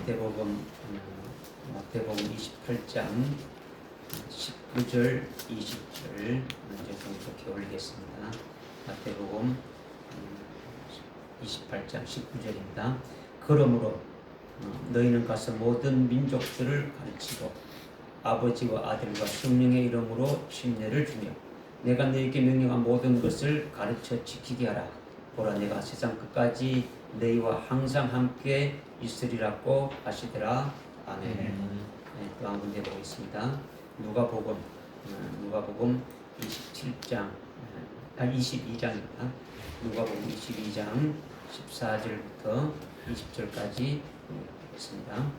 마태복음 28장 19절 20절 먼저 공독해 올리겠습니다. 마태복음 28장 19절입니다. 그러므로 너희는 가서 모든 민족들을 가르치고 아버지와 아들과 성령의 이름으로 침례를 주며 내가 너희에게 명령한 모든 것을 가르쳐 지키게 하라. 보라, 내가 세상 끝까지 너희와 항상 함께 있으리라고 하시더라. 아멘. 네, 또 한 군데 보겠습니다. 누가복음 22장입니다. 누가복음 22장 14절부터 20절까지 보겠습니다.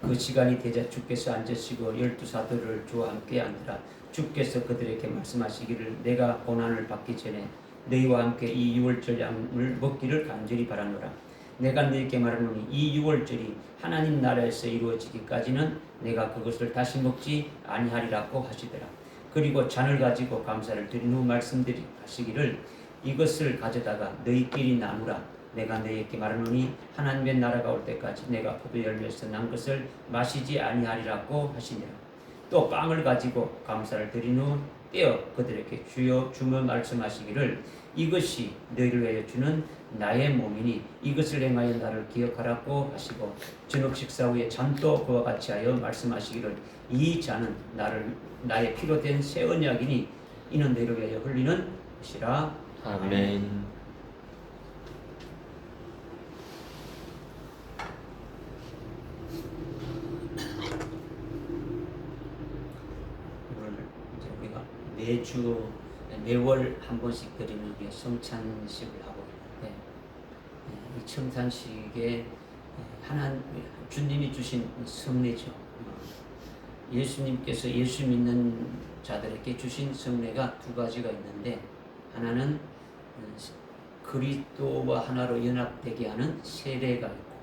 그 시간이 되자 주께서 앉으시고 12사도를 주와 함께 앉으라. 주께서 그들에게 말씀하시기를 내가 고난을 받기 전에 너희와 함께 이 유월절 양을 먹기를 간절히 바라노라. 내가 너희에게 말하노니 이 유월절이 하나님 나라에서 이루어지기까지는 내가 그것을 다시 먹지 아니하리라고 하시더라. 그리고 잔을 가지고 감사를 드린 후 말씀하시기를 이것을 가져다가 너희끼리 나누라. 내가 너희에게 말하노니 하나님의 나라가 올 때까지 내가 포도 열매에서 난 것을 마시지 아니하리라고 하시니라. 또 빵을 가지고 감사를 드린 후 떼어 그들에게 주며 말씀하시기를 이것이 너희를 위하여 주는 나의 몸이니 이것을 행하여 나를 기억하라고 하시고 저녁 식사 후에 잔도 그와 같이 하여 말씀하시기를 이 잔은 나의 피로 된 새 언약이니 이는 너희를 위하여 흘리는 것이라. 아멘. 매월 한 번씩 드리는 게 성찬식을 하고 있는데 이 성찬식에 주님이 주신 성례죠. 예수님께서 예수 믿는 자들에게 주신 성례가 두 가지가 있는데 하나는 그리스도와 하나로 연합되게 하는 세례가 있고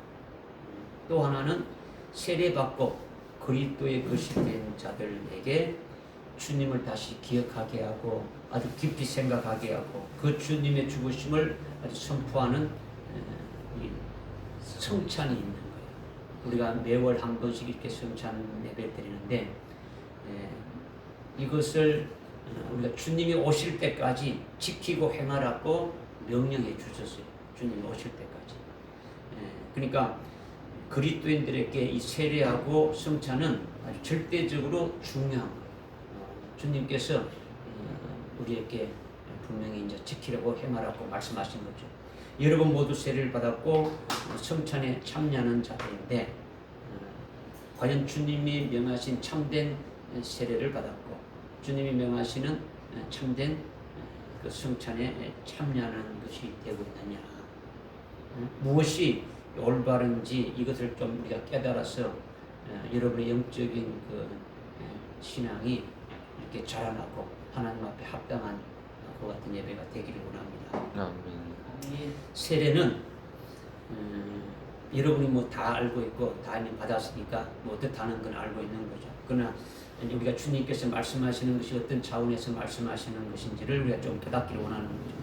또 하나는 세례받고 그리스도의 것이 된 자들에게 주님을 다시 기억하게 하고 아주 깊이 생각하게 하고 그 주님의 죽으심을 아주 선포하는 성찬이 있는 거예요. 우리가 매월 한 번씩 이렇게 성찬 예배를 드리는데 이것을 우리가 주님이 오실 때까지 지키고 행하라고 명령해 주셨어요. 주님이 오실 때까지. 그러니까 그리스도인들에게 이 세례하고 성찬은 아주 절대적으로 중요한 거예요. 주님께서 우리에게 분명히 이제 지키라고 행하라고 말씀하신 거죠. 여러분 모두 세례를 받았고 성찬에 참여하는 자들인데 과연 주님이 명하신 참된 세례를 받았고 주님이 명하시는 참된 그 성찬에 참여하는 것이 되고 있느냐, 무엇이 올바른지 이것을 좀 우리가 깨달아서 여러분의 영적인 그 신앙이 이렇게 자라나고 하나님 앞에 합당한 그 같은 예배가 되기를 원합니다. 아멘. 세례는 여러분이 뭐 다 알고 있고 다 이미 받았으니까 뭐 어떻다는 건 알고 있는 거죠. 그러나 우리가 주님께서 말씀하시는 것이 어떤 차원에서 말씀하시는 것인지를 우리가 좀 깨닫기를 원하는 거죠.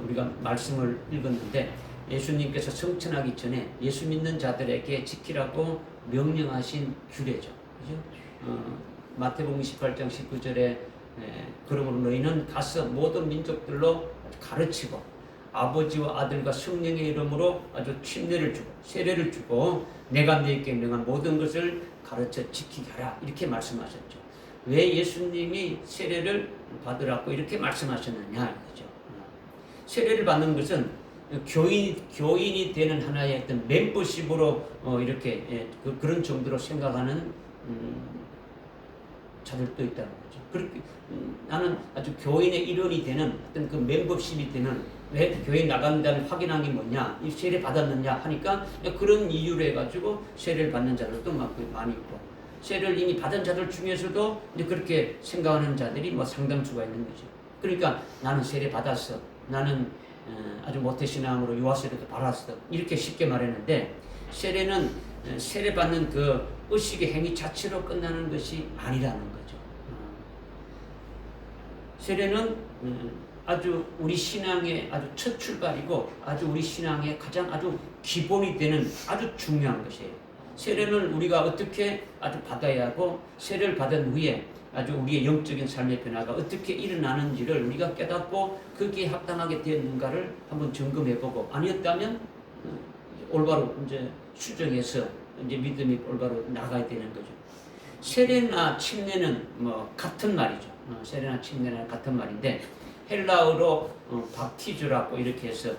우리가 말씀을 읽었는데 예수님께서 성천하기 전에 예수 믿는 자들에게 지키라고 명령하신 규례죠. 그죠? 마태복음 28장 19절에 그러므로 너희는 가서 모든 민족들로 가르치고 아버지와 아들과 성령의 이름으로 아주 침례를 주고 세례를 주고 내가 너희에게 명한 모든 것을 가르쳐 지키게 하라 이렇게 말씀하셨죠. 왜 예수님이 세례를 받으라고 이렇게 말씀하셨느냐 이거죠. 세례를 받는 것은 교인이 되는 하나의 어떤 멤버십으로 이렇게 그런 정도로 생각하는 자들도 있다는 거죠. 그렇게 나는 아주 교인의 일원이 되는 어떤 그 멤버십이 되는 왜 교회 나간다는 확인한 게 뭐냐, 이 세례 받았느냐 하니까 그런 이유로 해가지고 세례를 받는 자들도 많이 있고 세례를 이미 받은 자들 중에서도 이제 그렇게 생각하는 자들이 뭐 상당수가 있는 거죠. 그러니까 나는 세례 받았어, 나는 아주 모태신앙으로 유아세례도 받았어 이렇게 쉽게 말했는데 세례는 세례 받는 그 의식의 행위 자체로 끝나는 것이 아니라는 거죠. 세례는 아주 우리 신앙의 아주 첫 출발이고 아주 우리 신앙의 가장 아주 기본이 되는 아주 중요한 것이에요. 세례는 우리가 어떻게 아주 받아야 하고 세례를 받은 후에 아주 우리의 영적인 삶의 변화가 어떻게 일어나는지를 우리가 깨닫고 거기에 합당하게 되었는가를 한번 점검해보고 아니었다면 올바로 이제 수정해서 이제 믿음이 올바로 나가야 되는 거죠. 세례나 침례는 뭐 같은 말이죠. 세례나 침례는 같은 말인데 헬라어로 밥티주라고 이렇게 해서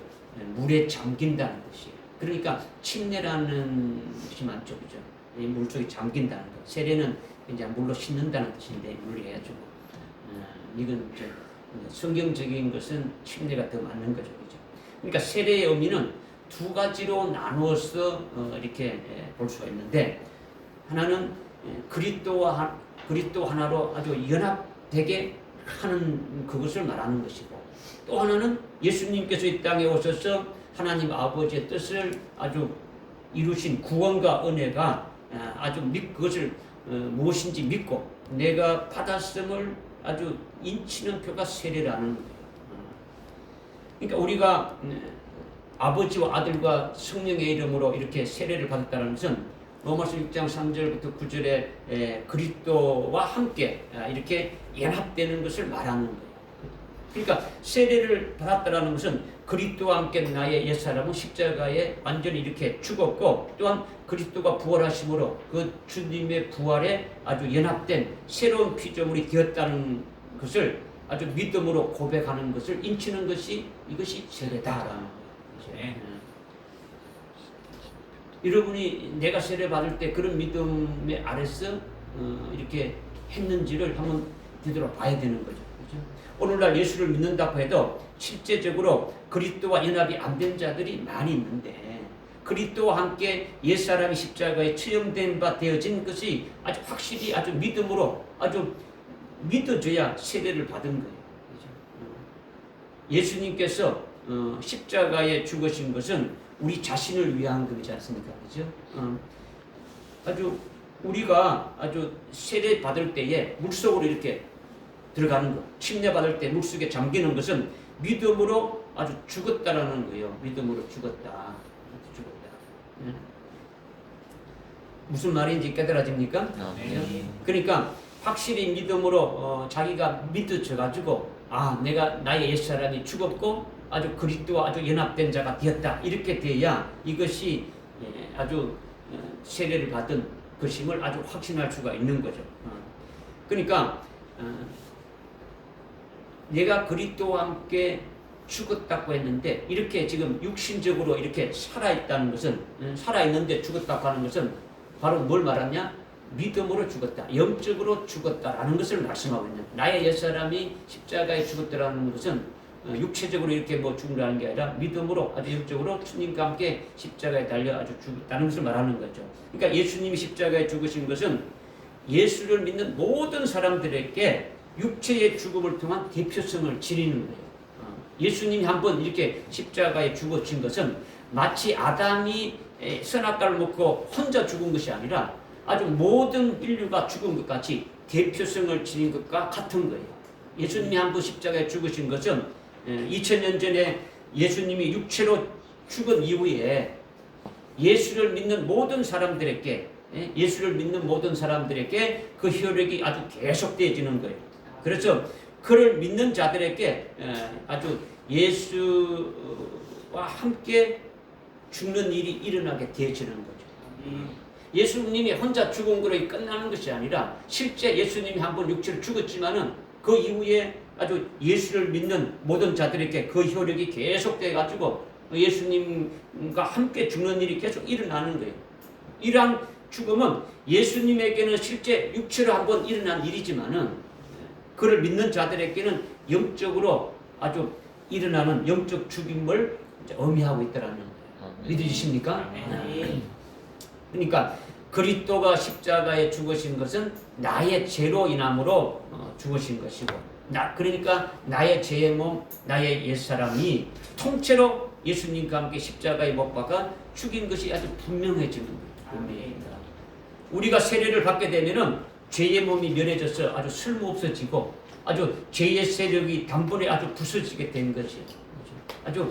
물에 잠긴다는 것이에요. 그러니까 침례라는 것이 많죠, 그죠? 물 속에 잠긴다는 것. 세례는 이제 물로 씻는다는 뜻인데 물이 해가지고 이건 성경적인 것은 침례가 더 맞는 거죠, 그죠? 그러니까 세례의 의미는 두 가지로 나누어서 이렇게 볼 수가 있는데 하나는 그리스도 하나로 아주 연합되게 하는 그것을 말하는 것이고 또 하나는 예수님께서 이 땅에 오셔서 하나님 아버지의 뜻을 아주 이루신 구원과 은혜가 아주 그것을 무엇인지 믿고 내가 받았음을 아주 인치는 표가 세례라는 거예요. 그러니까 우리가 아버지와 아들과 성령의 이름으로 이렇게 세례를 받았다는 것은 로마서 6장 3절부터 9절에 그리스도와 함께 이렇게 연합되는 것을 말하는 거예요. 그러니까 세례를 받았다는 것은 그리스도와 함께 나의 옛사람은 십자가에 완전히 이렇게 죽었고 또한 그리스도가 부활하심으로 그 주님의 부활에 아주 연합된 새로운 피조물이 되었다는 것을 아주 믿음으로 고백하는 것을 인치는 것이 이것이 세례다라는 거예요. 여러분이 내가 세례 받을 때 그런 믿음의 아래서 이렇게 했는지를 한번 되돌아봐야 되는 거죠. 그렇죠? 오늘날 예수를 믿는다고 해도 실제적으로 그리스도와 연합이 안 된 자들이 많이 있는데 그리스도와 함께 옛사람이 십자가에 처형된 바 되어진 것이 아주 확실히 아주 믿음으로 아주 믿어져야 세례를 받은 거예요. 그렇죠? 예수님께서 십자가에 죽으신 것은 우리 자신을 위한 것이지 않습니까? 그죠? 아주 우리가 아주 세례 받을 때에 물속으로 이렇게 들어가는 것, 침례 받을 때 물속에 잠기는 것은 믿음으로 아주 죽었다라는 거예요. 믿음으로 죽었다. 죽었다. 무슨 말인지 깨달아집니까? 그러니까 확실히 믿음으로 자기가 믿어져가지고 내가 나의 옛사람이 죽었고 아주 그리스도와 아주 연합된 자가 되었다. 이렇게 돼야 이것이 아주 세례를 받은 것임을 아주 확신할 수가 있는 거죠. 그러니까 내가 그리스도와 함께 죽었다고 했는데 이렇게 지금 육신적으로 이렇게 살아있다는 것은 살아있는데 죽었다고 하는 것은 바로 뭘 말하냐? 믿음으로 죽었다. 영적으로 죽었다라는 것을 말씀하고 있는 나의 옛사람이 십자가에 죽었다라는 것은 육체적으로 이렇게 죽는다는 게 아니라 믿음으로 아주 영적으로 주님과 함께 십자가에 달려 아주 죽었다는 것을 말하는 거죠. 그러니까 예수님이 십자가에 죽으신 것은 예수를 믿는 모든 사람들에게 육체의 죽음을 통한 대표성을 지니는 거예요. 예수님이 한번 이렇게 십자가에 죽으신 것은 마치 아담이 선악과를 먹고 혼자 죽은 것이 아니라 아주 모든 인류가 죽은 것 같이 대표성을 지닌 것과 같은 거예요. 예수님이 한번 십자가에 죽으신 것은 2000년 전에 예수님이 육체로 죽은 이후에 예수를 믿는 모든 사람들에게 그 효력이 아주 계속되어지는 거예요. 그래서 그를 믿는 자들에게 아주 예수와 함께 죽는 일이 일어나게 되어지는 거죠. 예수님이 혼자 죽은 거로 끝나는 것이 아니라 실제 예수님이 한번 육체로 죽었지만은 그 이후에 아주 예수를 믿는 모든 자들에게 그 효력이 계속돼 가지고 예수님과 함께 죽는 일이 계속 일어나는 거예요. 이러한 죽음은 예수님에게는 실제 육체로 한번 일어난 일이지만은 그를 믿는 자들에게는 영적으로 아주 일어나는 영적 죽임을 의미하고 있다라는 거예요. 믿으십니까? 그러니까 그리스도가 십자가에 죽으신 것은 나의 죄로 인함으로 죽으신 것이고 그러니까 나의 죄의 몸, 나의 옛사람이 통째로 예수님과 함께 십자가에 못 박아 죽인 것이 아주 분명해지는 거예요. 우리가 세례를 받게 되면은 죄의 몸이 멸해져서 아주 쓸모없어지고 아주 죄의 세력이 단번에 아주 부서지게 된 것이에요. 아주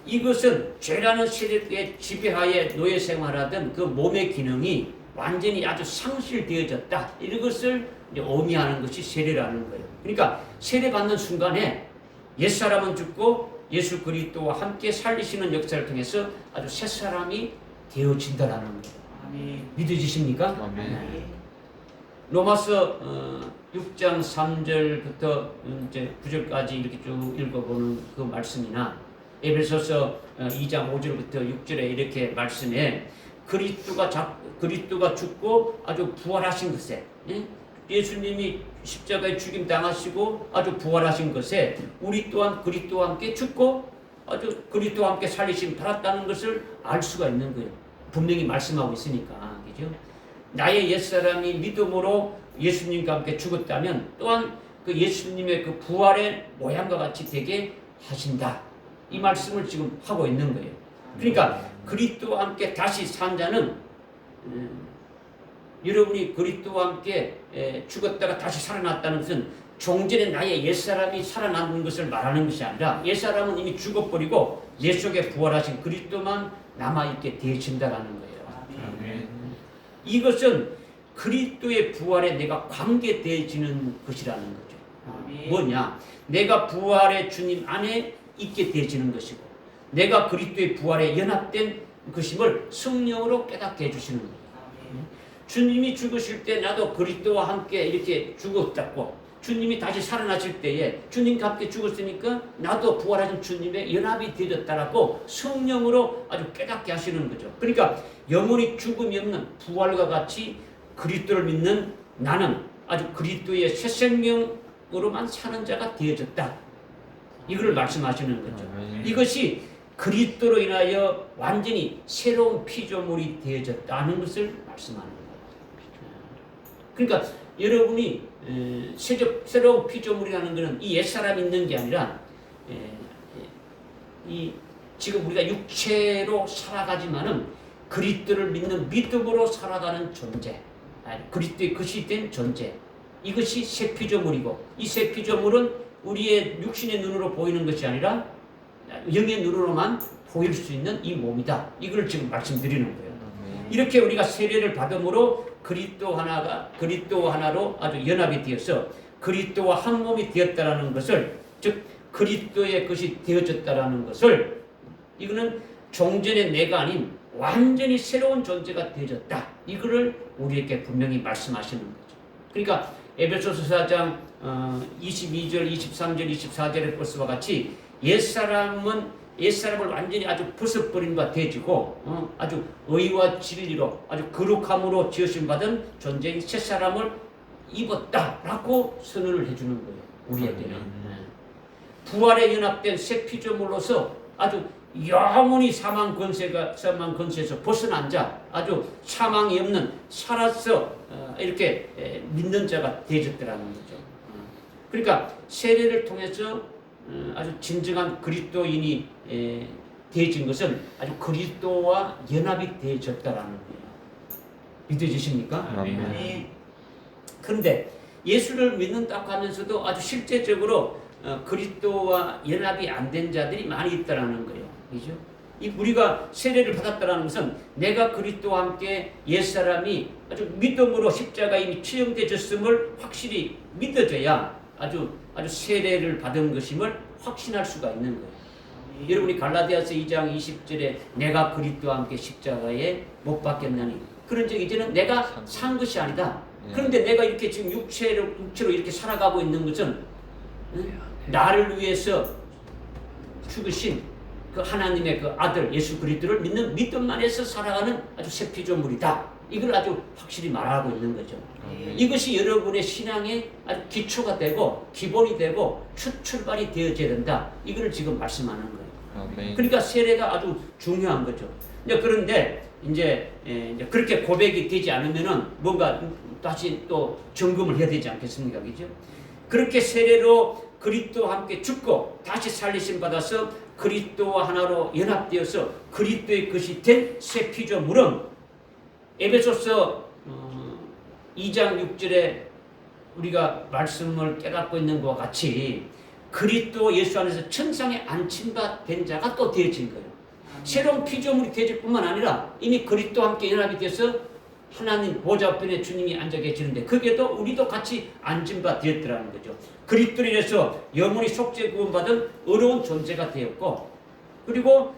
이것은 죄라는 세력의 지배하에 노예 생활하던 그 몸의 기능이 완전히 아주 상실되어졌다. 이것을 의미하는 것이 세례라는 거예요. 그러니까 세례 받는 순간에 옛사람은 죽고 예수 그리스도와 함께 살리시는 역사를 통해서 아주 새 사람이 되어진다라는 거예요. 아멘. 믿어지십니까? 아멘. 로마서 6장 3절부터 이제 9절까지 이렇게 쭉 읽어보는 그 말씀이나 에베소서 2장 5절부터 6절에 이렇게 말씀에 그리스도가 죽고 아주 부활하신 것에, 예수님이 십자가에 죽임 당하시고 아주 부활하신 것에 우리 또한 그리스도와 함께 죽고 아주 그리스도와 함께 살리심 받았다는 것을 알 수가 있는 거예요. 분명히 말씀하고 있으니까. 그죠? 나의 옛사람이 믿음으로 예수님과 함께 죽었다면 또한 그 예수님의 그 부활의 모양과 같이 되게 하신다. 이 말씀을 지금 하고 있는 거예요. 그러니까 그리스도와 함께 다시 산 자는 여러분이 그리스도와 함께 죽었다가 다시 살아났다는 것은 종전에 나의 옛사람이 살아나는 것을 말하는 것이 아니라 옛사람은 이미 죽어버리고 내 속에 부활하신 그리스도만 남아있게 되어진다라는 거예요. 아멘. 이것은 그리스도의 부활에 내가 관계되어지는 것이라는 거죠. 아멘. 뭐냐? 내가 부활의 주님 안에 있게 되어지는 것이고 내가 그리스도의 부활에 연합된 것임을 성령으로 깨닫게 해주시는 거예요. 아멘. 주님이 죽으실 때 나도 그리스도와 함께 이렇게 죽었다고 주님이 다시 살아나실 때에 주님과 함께 죽었으니까 나도 부활하신 주님의 연합이 되어졌다라고 성령으로 아주 깨닫게 하시는 거죠. 그러니까 영원히 죽음이 없는 부활과 같이 그리스도를 믿는 나는 아주 그리스도의 새 생명으로만 사는 자가 되어졌다. 이걸 말씀하시는 거죠. 이것이 그리스도로 인하여 완전히 새로운 피조물이 되어졌다는 것을 말씀하는 거예요. 그러니까 여러분이 새로운 피조물이라는 것은 이 옛사람이 있는 게 아니라 이 지금 우리가 육체로 살아가지만은 그리스도를 믿는 믿음으로 살아가는 존재, 그리스도의 것이 된 존재, 이것이 새 피조물이고 이 새 피조물은 우리의 육신의 눈으로 보이는 것이 아니라 영의 눈으로만 보일 수 있는 이 몸이다. 이걸 지금 말씀드리는 거예요. 이렇게 우리가 세례를 받음으로 그리스도와 하나로 아주 연합이 되어서 그리스도와 한 몸이 되었다라는 것을, 즉 그리스도의 것이 되어졌다라는 것을, 이거는 종전의 내가 아닌 완전히 새로운 존재가 되어졌다. 이거를 우리에게 분명히 말씀하시는 거죠. 그러니까 에베소서 4장 22절, 23절, 24절의 것과 같이 옛사람을 완전히 아주 벗어버린 바 되어지고 아주 의와 진리로 아주 거룩함으로 지으심 받은 존재인 새사람을 입었다라고 선언을 해주는 거예요. 우리에게는. 부활에 연합된 새 피조물로서 아주 영원히 사망 권세에서 벗어난 자, 아주 사망이 없는 살아서 이렇게 믿는 자가 되어졌더라는 거죠. 그러니까 세례를 통해서 아주 진정한 그리스도인이 되어진 것은 아주 그리스도와 연합이 되어졌다라는 거예요. 믿어지십니까? 아멘. 그런데 예수를 믿는다고 하면서도 아주 실제적으로 그리스도와 연합이 안 된 자들이 많이 있다라는 거예요. 그죠? 우리가 세례를 받았다라는 것은 내가 그리스도와 함께 옛사람이 아주 믿음으로 십자가에 이미 처형되어졌음을 확실히 믿어져야 아주 세례를 받은 것임을 확신할 수가 있는 거예요. 여러분이 갈라디아서 2장 20절에 내가 그리스도와 함께 십자가에 못 박혔나니, 그런 적이 이제는 내가 산 것이 아니다. 그런데 내가 이렇게 지금 육체로 이렇게 살아가고 있는 것은 나를 위해서 죽으신 그 하나님의 그 아들 예수 그리스도를 믿는 믿음 안에서 살아가는 아주 새 피조물이다. 이걸 아주 확실히 말하고 있는 거죠. 이것이 여러분의 신앙의 아주 기초가 되고 기본이 되고 출발이 되어져야 된다. 이걸 지금 말씀하는 거예요. 그러니까 세례가 아주 중요한 거죠. 그런데 이제 그렇게 고백이 되지 않으면은 뭔가 다시 또 점검을 해야 되지 않겠습니까? 그죠? 그렇게 세례로 그리스도와 함께 죽고 다시 살리심 받아서 그리스도와 하나로 연합되어서 그리스도의 것이 된 새 피조물은 에베소서 2장 6절에 우리가 말씀을 깨닫고 있는 것과 같이 그리스도 예수 안에서 천상에 안친 바 된 자가 또 되어진 거예요. 새로운 피조물이 되어질 뿐만 아니라 이미 그리스도와 함께 연합이 돼서 하나님 보좌 우편에 주님이 앉아 계시는데 거기에도 우리도 같이 앉은 바 되었더라는 거죠. 그리스도로 인해서 영원히 속죄 구원받은 어려운 존재가 되었고, 그리고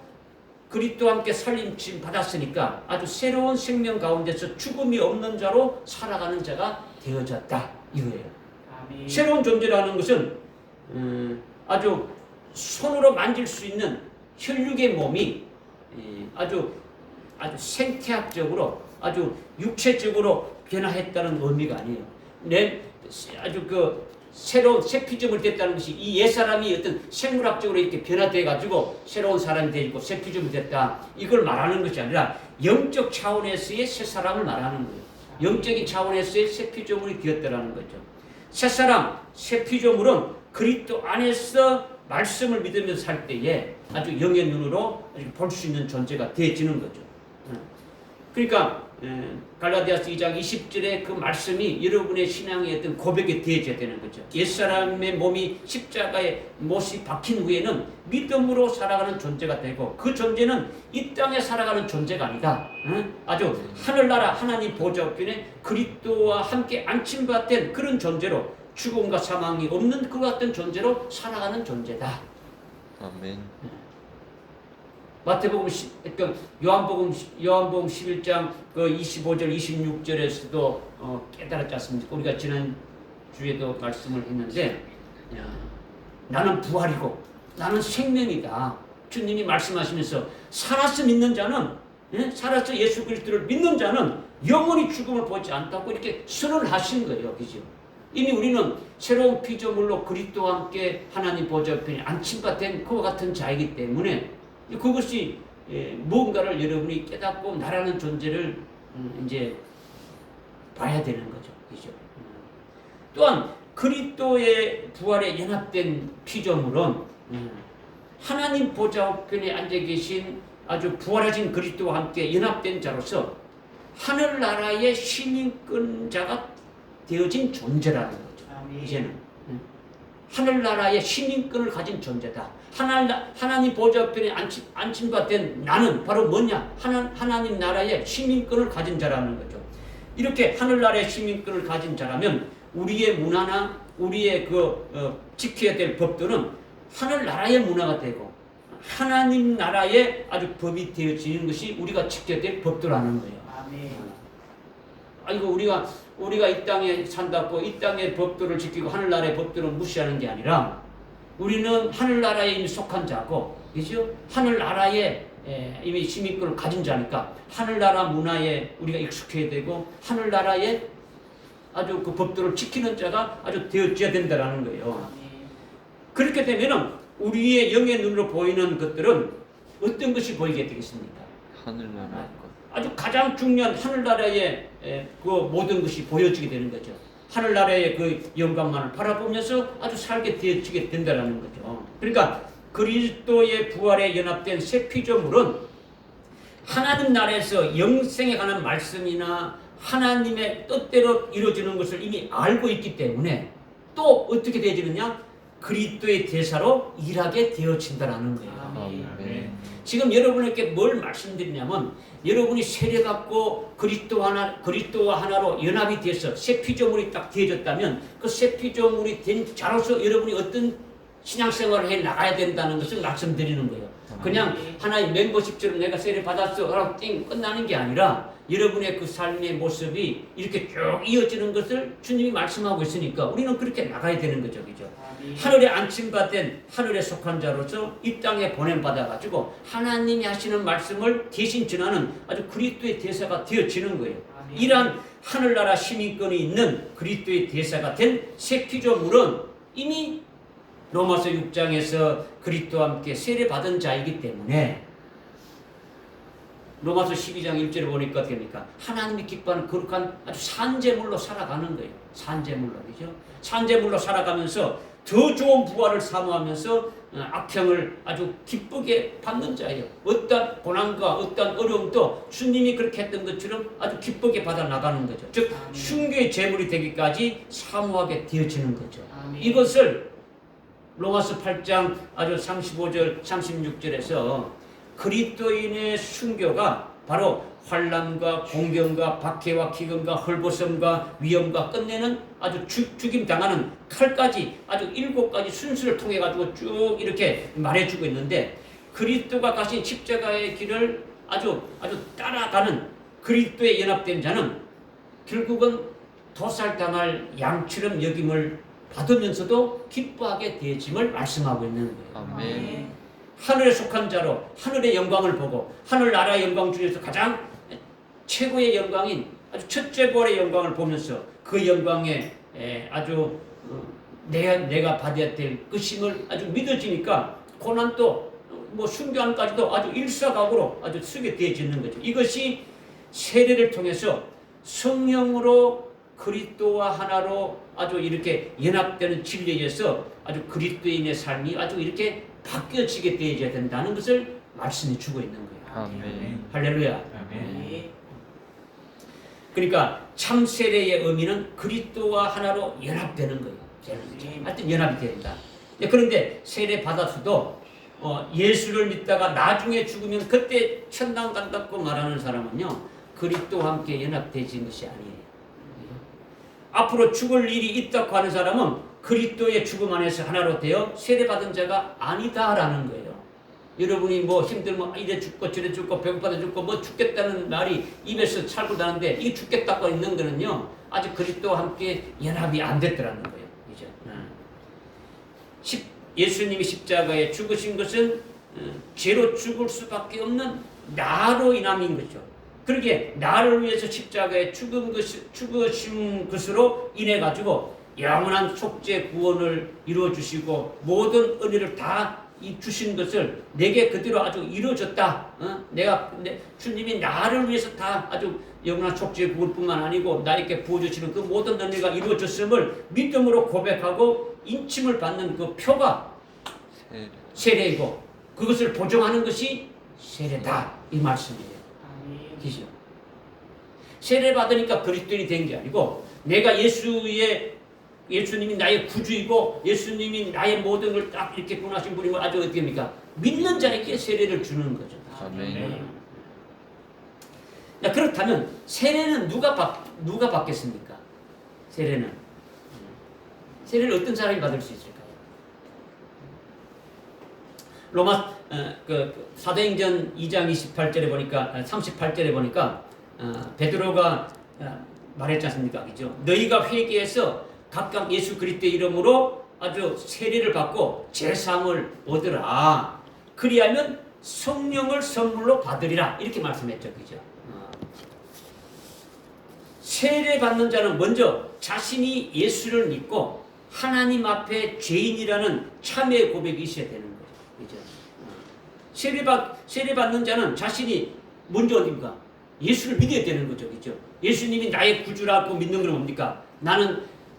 그리스도와 함께 살림침 받았으니까 아주 새로운 생명 가운데서 죽음이 없는 자로 살아가는 자가 되어졌다 이거예요. 아멘. 새로운 존재라는 것은 아주 손으로 만질 수 있는 혈육의 몸이 아주 생태학적으로 아주 육체적으로 변화했다는 의미가 아니에요. 아주 새로운 새 피조물이 됐다는 것이 이 옛사람이 어떤 생물학적으로 이렇게 변화돼 가지고 새로운 사람이 되고 새 피조물이 됐다 이걸 말하는 것이 아니라 영적 차원에서의 새 사람을 말하는 거예요. 영적인 차원에서의 새 피조물이 되었다라는 거죠. 새 사람, 새 피조물은 그리스도 안에서 말씀을 믿으면서 살 때에 아주 영의 눈으로 볼 수 있는 존재가 되어지는 거죠. 그러니까 갈라디아서 2장 20절의 그 말씀이 여러분의 신앙의 어떤 고백이 되어져야 되는 거죠. 옛사람의 몸이 십자가에 못이 박힌 후에는 믿음으로 살아가는 존재가 되고, 그 존재는 이 땅에 살아가는 존재가 아니다. 아주 하늘나라 하나님 보좌 우편에 그리스도와 함께 안친 바 된 그런 존재로, 죽음과 사망이 없는 그 같은 존재로 살아가는 존재다. 아멘. 마태복음 요한복음 11장 25절 26절에서도 깨달았지 않습니까? 우리가 지난 주에도 말씀을 했는데, 나는 부활이고 나는 생명이다. 주님이 말씀하시면서 살아서 믿는 자는, 살아서 예수 그리스도를 믿는 자는 영원히 죽음을 보지 않다고 이렇게 선언하신 거예요. 그죠? 이미 우리는 새로운 피조물로 그리스도와 함께 하나님 보좌 우편에 안친 바 된 그와 같은 자이기 때문에 그것이 무언가를 여러분이 깨닫고 나라는 존재를 이제 봐야 되는 거죠. 그죠? 또한 그리스도의 부활에 연합된 피조물은 하나님 보좌 우편에 앉아 계신 아주 부활하신 그리스도와 함께 연합된 자로서 하늘나라의 시민권자가 되어진 존재라는 거죠. 아멘. 이제는 하늘나라의 시민권을 가진 존재다. 하나님 보좌 우편에 앉힌 바 된 나는 바로 뭐냐? 하나님 나라의 시민권을 가진 자라는 거죠. 이렇게 하늘나라의 시민권을 가진 자라면 우리의 문화나 우리의 지켜야 될 법들은 하늘나라의 문화가 되고 하나님 나라의 아주 법이 되어지는 것이 우리가 지켜야 될 법도라는 거예요. 아멘. 아이고 우리가 이 땅에 산다고 이 땅의 법도를 지키고 하늘나라의 법도를 무시하는 게 아니라 우리는 하늘나라에 이미 속한 자고, 그죠? 하늘나라에 이미 시민권을 가진 자니까 하늘나라 문화에 우리가 익숙해야 되고 하늘나라에 아주 그 법도를 지키는 자가 아주 되어져야 된다는 거예요. 그렇게 되면은 우리의 영의 눈으로 보이는 것들은 어떤 것이 보이게 되겠습니까? 하늘나라의 것. 아주 가장 중요한 하늘나라의 그 모든 것이 보여지게 되는 거죠. 하늘나라의 그 영광만을 바라보면서 아주 살게 되어지게 된다는 거죠. 그러니까 그리스도의 부활에 연합된 새 피조물은 하나님 나라에서 영생에 관한 말씀이나 하나님의 뜻대로 이루어지는 것을 이미 알고 있기 때문에 또 어떻게 되어지느냐? 그리스도의 대사로 일하게 되어진다는 거예요. 아멘. 지금 여러분에게 뭘 말씀드리냐면, 여러분이 세례받고 그리스도와 하나로 연합이 돼서 새 피조물이 딱 되어졌다면 그 새 피조물이 된 자로서 여러분이 어떤 신앙생활을 해 나가야 된다는 것을 말씀드리는 거예요. 그냥 하나의 멤버십처럼 내가 세례 받았어 라고 띵 끝나는 게 아니라 여러분의 그 삶의 모습이 이렇게 쭉 이어지는 것을 주님이 말씀하고 있으니까 우리는 그렇게 나가야 되는 거죠. 그죠? 하늘에 안침받은 하늘에 속한 자로서 이 땅에 보냄받아가지고 하나님이 하시는 말씀을 대신 전하는 아주 그리스도의 대사가 되어지는 거예요. 이러한 하늘나라 시민권이 있는 그리스도의 대사가 된 새 피조물은 이미 로마서 6장에서 그리스도와 함께 세례받은 자이기 때문에 로마서 12장 1절에 보니까 어떻게 됩니까? 하나님이 기뻐하는 거룩한 아주 산재물로 살아가는 거예요. 산재물로, 그죠? 산재물로 살아가면서 더 좋은 부활을 사모하면서 악평을 아주 기쁘게 받는 자예요. 어떤 고난과 어떤 어려움도 주님이 그렇게 했던 것처럼 아주 기쁘게 받아 나가는 거죠. 즉 순교의 제물이 되기까지 사모하게 되어지는 거죠. 이것을 로마서 8장 아주 35절 36절에서 그리스도인의 순교가 바로 환난과 공경과 박해와 기근과 헐벗음과 위험과 끝내는 아주 죽임 당하는 칼까지 아주 7가지 순서를 통해 가지고 쭉 이렇게 말해주고 있는데 그리스도가 가신 십자가의 길을 아주 따라가는 그리스도에 연합된 자는 결국은 도살당할 양처럼 여김을 받으면서도 기뻐하게 되어짐을 말씀하고 있는 거예요. 아멘. 하늘에 속한 자로 하늘의 영광을 보고 하늘나라의 영광 중에서 가장 최고의 영광인 아주 첫째 볼의 영광을 보면서 그 영광에 아주 내가 받아야 될 것임을 아주 믿어지니까 고난도 뭐 순교함까지도 아주 일사각오로 아주 쓰게 되어지는 거죠. 이것이 세례를 통해서 성령으로 그리스도와 하나로 아주 이렇게 연합되는 진리에서 아주 그리스도인의 삶이 아주 이렇게 바뀌어지게 되어야 된다는 것을 말씀해 주고 있는 거예요. 아멘. 할렐루야. 아멘. 그러니까 참 세례의 의미는 그리스도와 하나로 연합되는 거예요. 하여튼 연합이 된다. 그런데 세례 받았어도 예수를 믿다가 나중에 죽으면 그때 천당 간다고 말하는 사람은요 그리스도와 함께 연합되진 것이 아니에요. 앞으로 죽을 일이 있다고 하는 사람은 그리스도의 죽음 안에서 하나로 되어 세례받은 자가 아니다라는 거예요. 여러분이 뭐 힘들면 이래 죽고 저래 죽고 배고파서 죽고 뭐 죽겠다는 말이 입에서 찰고 나는데 이게 죽겠다고 있는 거는요 아직 그리스도와 함께 연합이 안 됐더라는 거예요. 그죠? 예수님이 십자가에 죽으신 것은 죄로 죽을 수밖에 없는 나로 인함인 거죠. 그러게 나를 위해서 십자가에 죽으신 것으로 인해 가지고 영원한 속죄 구원을 이루어 주시고 모든 은혜를 다 주신 것을 내게 그대로 아주 이루어졌다. 주님이 나를 위해서 다 아주 영원한 속죄 구원뿐만 아니고 나에게 부어주시는 그 모든 은혜가 이루어졌음을 믿음으로 고백하고 인침을 받는 그 표가 세례이고 그것을 보증하는 것이 세례다 이 말씀이에요. 그죠? 세례 받으니까 그리스도인이 된 게 아니고 내가 예수님이 나의 구주이고 예수님이 나의 모든 걸 딱 이렇게 구원하신 분이고 아주 어떻게 합니까? 믿는 자에게 세례를 주는 거죠. 아멘. 그렇다면 세례는 누가 받겠습니까? 세례를 어떤 사람이 받을 수 있을까요? 로마 사도행전 2장 28절에 보니까 38절에 보니까 베드로가 말했지 않습니까? 그죠? 너희가 회개해서 각각 예수 그리스도의 이름으로 아주 세례를 받고 제사함을 얻으라. 그리하면 성령을 선물로 받으리라. 이렇게 말씀했죠. 그죠? 세례 받는 자는 먼저 자신이 예수를 믿고 하나님 앞에 죄인이라는 참회 고백이 있어야 되는 거예요. 그죠? 세례 받는 자는 자신이 먼저 어딥니까? 예수를 믿어야 되는 거죠. 그죠? 예수님이 나의 구주라고 믿는 건 뭡니까?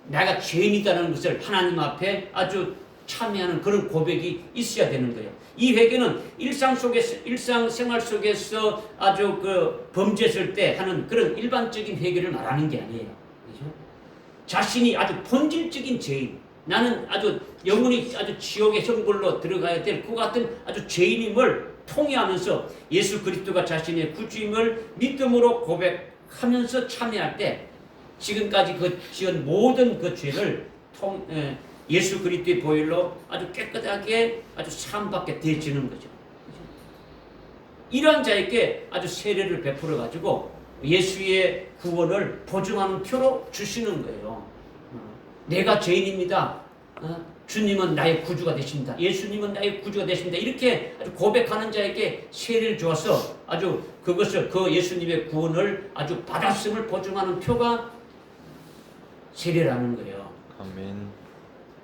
내가 죄인이다라는 것을 하나님 앞에 아주 참여하는 그런 고백이 있어야 되는 거예요. 이 회개는 일상생활 속에서 아주 범죄했을 때 하는 그런 일반적인 회개를 말하는 게 아니에요. 그죠? 자신이 아주 본질적인 죄인, 나는 아주 영원히 아주 지옥의 형벌로 들어가야 될 그 같은 아주 죄인임을 통회하면서 예수 그리스도가 자신의 구주임을 믿음으로 고백하면서 참여할 때 지금까지 지은 모든 그 죄를 예수 그리스도의 보혈로 아주 깨끗하게 아주 사함받게 되어지는 거죠. 이러한 자에게 아주 세례를 베풀어 가지고 예수의 구원을 보증하는 표로 주시는 거예요. 내가 죄인입니다. 주님은 나의 구주가 되십니다. 예수님은 나의 구주가 되십니다. 이렇게 아주 고백하는 자에게 세례를 주어서 아주 그것을 그 예수님의 구원을 아주 받았음을 보증하는 표가 세례라는 거예요. 아멘.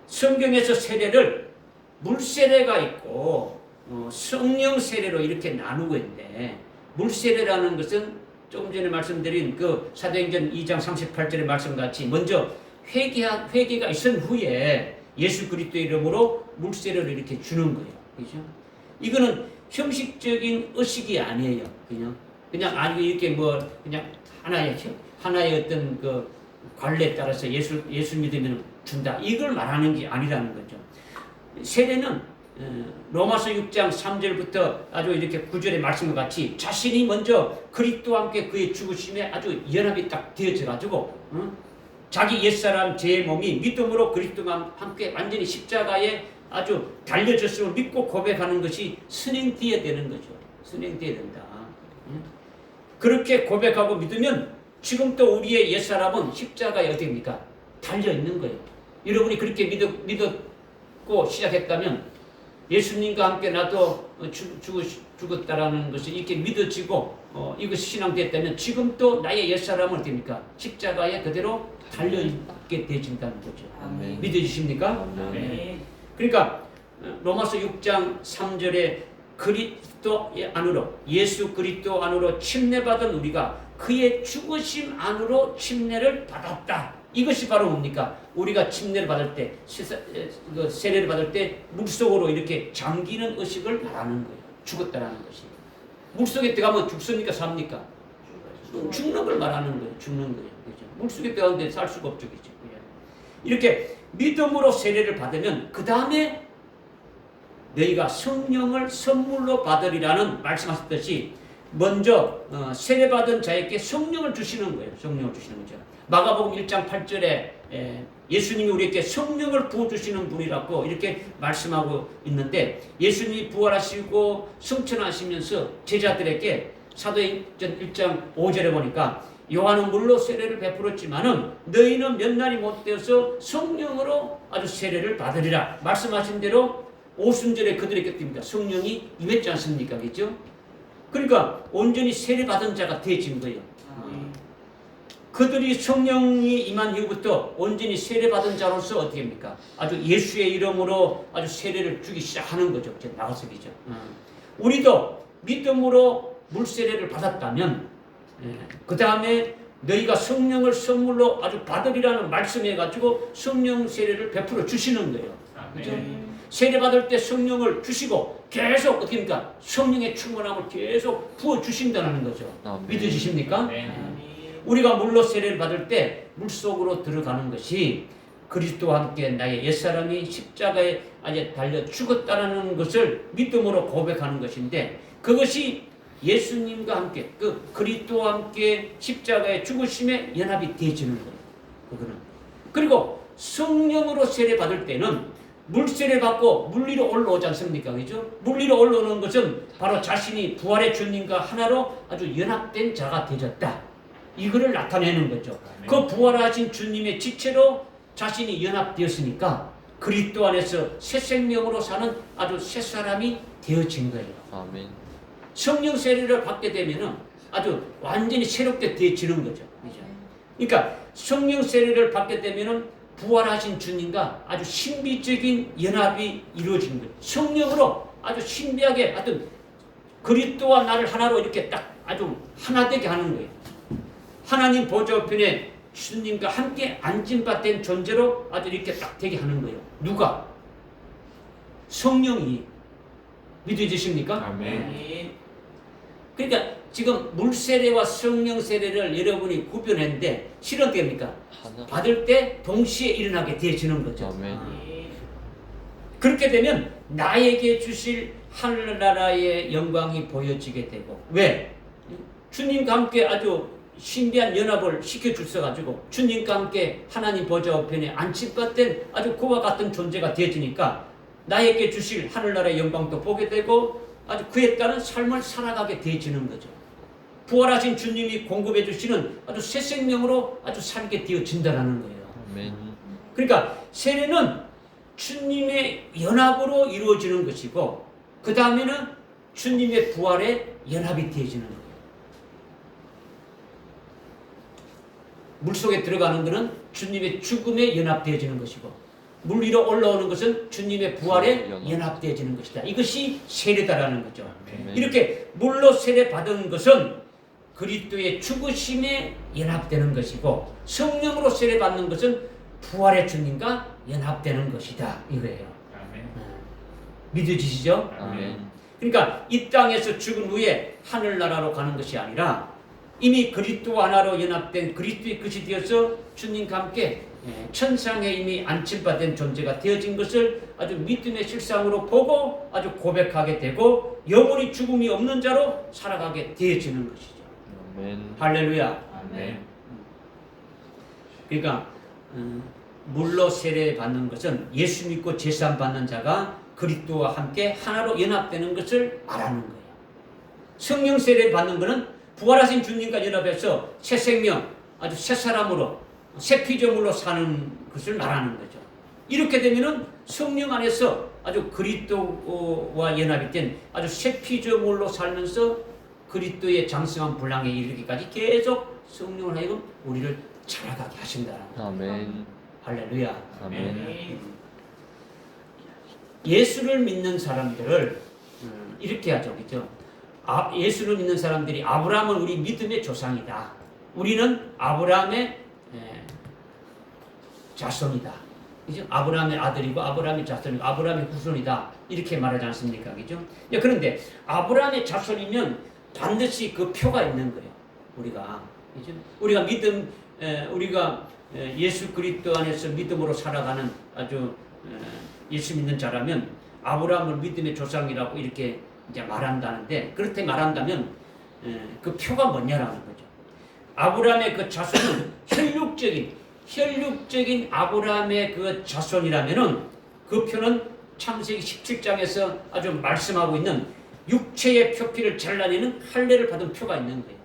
성경에서 세례를 물세례가 있고 성령 세례로 이렇게 나누고 있는데 물세례라는 것은 조금 전에 말씀드린 그 사도행전 2장 38절의 말씀같이 먼저 회개가 있은 후에 예수 그리스도의 이름으로 물세례를 이렇게 주는 거예요. 그죠? 이거는 형식적인 의식이 아니에요. 그냥 아니고 이렇게 그냥 하나의 어떤 관례에 따라서 예수 믿으면 준다. 이걸 말하는 게 아니라는 거죠. 세례는 로마서 6장 3절부터 아주 이렇게 9절의 말씀과 같이 자신이 먼저 그리스도와 함께 그의 죽으심에 아주 연합이 딱 되어져 가지고 자기 옛사람 제 몸이 믿음으로 그리스도와 함께 완전히 십자가에 아주 달려졌음을 믿고 고백하는 것이 선행되어야 되는 거죠. 선행되어야 된다. 그렇게 고백하고 믿으면 지금 또 우리의 옛사람은 십자가에 어떻게 됩니까? 달려있는 거예요. 여러분이 그렇게 믿었고 시작했다면 예수님과 함께 나도 죽었다라는 것이 이렇게 믿어지고 이것이 신앙됐다면 지금 또 나의 옛사람은 어떻게 됩니까? 십자가에 그대로 달려있게 되어진다는 거죠. 아멘. 믿어지십니까? 아멘. 그러니까 로마서 6장 3절에 그리스도 안으로 예수 그리스도 안으로 침례받은 우리가 그의 죽으심 안으로 침례를 받았다. 이것이 바로 뭡니까? 우리가 침례를 받을 때 세례를 받을 때 물속으로 이렇게 잠기는 의식을 말하는 거예요. 죽었다라는 것이. 물속에 들어가면 죽습니까? 삽니까? 죽는 걸 말하는 거예요. 죽는 거예요. 그렇죠? 물속에 들어가는데 살 수가 없죠. 그렇죠? 이렇게 믿음으로 세례를 받으면 그 다음에 너희가 성령을 선물로 받으리라는 말씀하셨듯이 먼저 세례받은 자에게 성령을 주시는 거예요. 성령을 주시는 거죠. 마가복음 1장 8절에 예수님이 우리에게 성령을 부어주시는 분이라고 이렇게 말씀하고 있는데 예수님이 부활하시고 승천하시면서 제자들에게 사도행전 1장 5절에 보니까 요한은 물로 세례를 베풀었지만은 너희는 몇 날이 못 되어서 성령으로 아주 세례를 받으리라 말씀하신 대로 오순절에 그들에게 뜹니다. 성령이 임했지 않습니까? 그렇죠? 그러니까 온전히 세례받은 자가 되어진 거예요. 그들이 성령이 임한 이후부터 온전히 세례받은 자로서 어떻게 합니까? 아주 예수의 이름으로 아주 세례를 주기 시작하는 거죠. 나가서기죠. 우리도 믿음으로 물세례를 받았다면 그 다음에 너희가 성령을 선물로 아주 받으리라는 말씀해가지고 성령 세례를 베풀어 주시는 거예요. 그렇죠? 세례 받을 때 성령을 주시고 계속 어떻게 합니까? 성령의 충만함을 계속 부어 주신다는 거죠. 믿어지십니까? 우리가 물로 세례를 받을 때 물속으로 들어가는 것이 그리스도와 함께 나의 옛사람이 십자가에 아예 달려 죽었다는 것을 믿음으로 고백하는 것인데 그것이 예수님과 함께 그 그리스도와 함께 십자가의 죽으심에 연합이 되어지는 거예요. 그거는. 그리고 성령으로 세례 받을 때는 물세례 받고 물 위로 올라오지 않습니까? 그죠? 물 위로 올라오는 것은 바로 자신이 부활의 주님과 하나로 아주 연합된 자가 되졌다. 이거를 나타내는 거죠. 그 부활하신 주님의 지체로 자신이 연합되었으니까 그리스도 안에서 새 생명으로 사는 아주 새 사람이 되어진 거예요. 아멘. 성령 세례를 받게 되면은 아주 완전히 새롭게 되어지는 거죠. 그죠? 그러니까 성령 세례를 받게 되면은 부활하신 주님과 아주 신비적인 연합이 이루어진 거예요. 성령으로 아주 신비하게 하여튼 그리스도와 나를 하나로 이렇게 딱 아주 하나 되게 하는 거예요. 하나님 보좌 우편에 주님과 함께 안진받된 존재로 아주 이렇게 딱 되게 하는 거예요. 누가? 성령이. 믿어지십니까? 아멘. 그러니까 지금 물세례와 성령 세례를 여러분이 구별했는데 실은 어떻게 됩니까? 받을 때 동시에 일어나게 되어지는 거죠. 아멘. 그렇게 되면 나에게 주실 하늘나라의 영광이 보여지게 되고 왜? 주님과 함께 아주 신비한 연합을 시켜주셔가지고 주님과 함께 하나님 보좌 우편에 안집받된 아주 그와 같은 존재가 되어지니까 나에게 주실 하늘나라의 영광도 보게 되고 아주 그에 따른 삶을 살아가게 되어지는 거죠. 부활하신 주님이 공급해 주시는 아주 새 생명으로 아주 살게 되어진다는 거예요. 아멘. 그러니까 세례는 주님의 연합으로 이루어지는 것이고 그 다음에는 주님의 부활에 연합이 되어지는 거예요. 물속에 들어가는 것은 주님의 죽음에 연합되어지는 것이고 물 위로 올라오는 것은 주님의 부활에 연합되어지는 것이다. 이것이 세례다라는 거죠. 아멘. 이렇게 물로 세례 받은 것은 그리스도의 죽으심에 연합되는 것이고 성령으로 세례 받는 것은 부활의 주님과 연합되는 것이다. 이거예요. 믿어지시죠? 아멘. 그러니까 이 땅에서 죽은 후에 하늘나라로 가는 것이 아니라 이미 그리스도 하나로 연합된 그리스도의 것이 되어서 주님과 함께 천상에 이미 안침받은 존재가 되어진 것을 아주 믿음의 실상으로 보고 아주 고백하게 되고 영원히 죽음이 없는 자로 살아가게 되어지는 것이죠. 아멘. 할렐루야. 아멘. 그러니까 물로 세례 받는 것은 예수 믿고 제사함 받는 자가 그리스도와 함께 하나로 연합되는 것을 말하는 거예요. 성령 세례 받는 것은 부활하신 주님과 연합해서 새 생명, 아주 새 사람으로 새 피조물로 사는 것을 말하는 거죠. 이렇게 되면은 성령 안에서 아주 그리스도와 연합이 된 아주 새 피조물로 살면서 그리스도의 장성한 분량에 이르기까지 계속 성령을 하여금 우리를 자라가게 하신다는 거죠. 아멘. 할렐루야. 아멘. 예수를 믿는 사람들을 이렇게 하죠, 그죠? 예수를 믿는 사람들이 아브라함은 우리 믿음의 조상이다. 우리는 아브라함의 자손이다. 그죠? 아브라함의 아들이고 아브라함의 자손이고 아브라함의 후손이다. 이렇게 말하지 않습니까? 그죠? 그런데 아브라함의 자손이면 반드시 그 표가 있는 거예요. 그죠? 우리가 우리가 예수 그리스도 안에서 믿음으로 살아가는 아주 예수 믿는 자라면 아브라함을 믿음의 조상이라고 이렇게 이제 말한다는데, 그렇게 말한다면 그 표가 뭐냐라는 거죠. 아브라함의 그 자손은 혈육적인 아브라함의 그 자손이라면은 그 표는 창세기 17장에서 아주 말씀하고 있는 육체의 표피를 잘라내는 할례를 받은 표가 있는 거예요.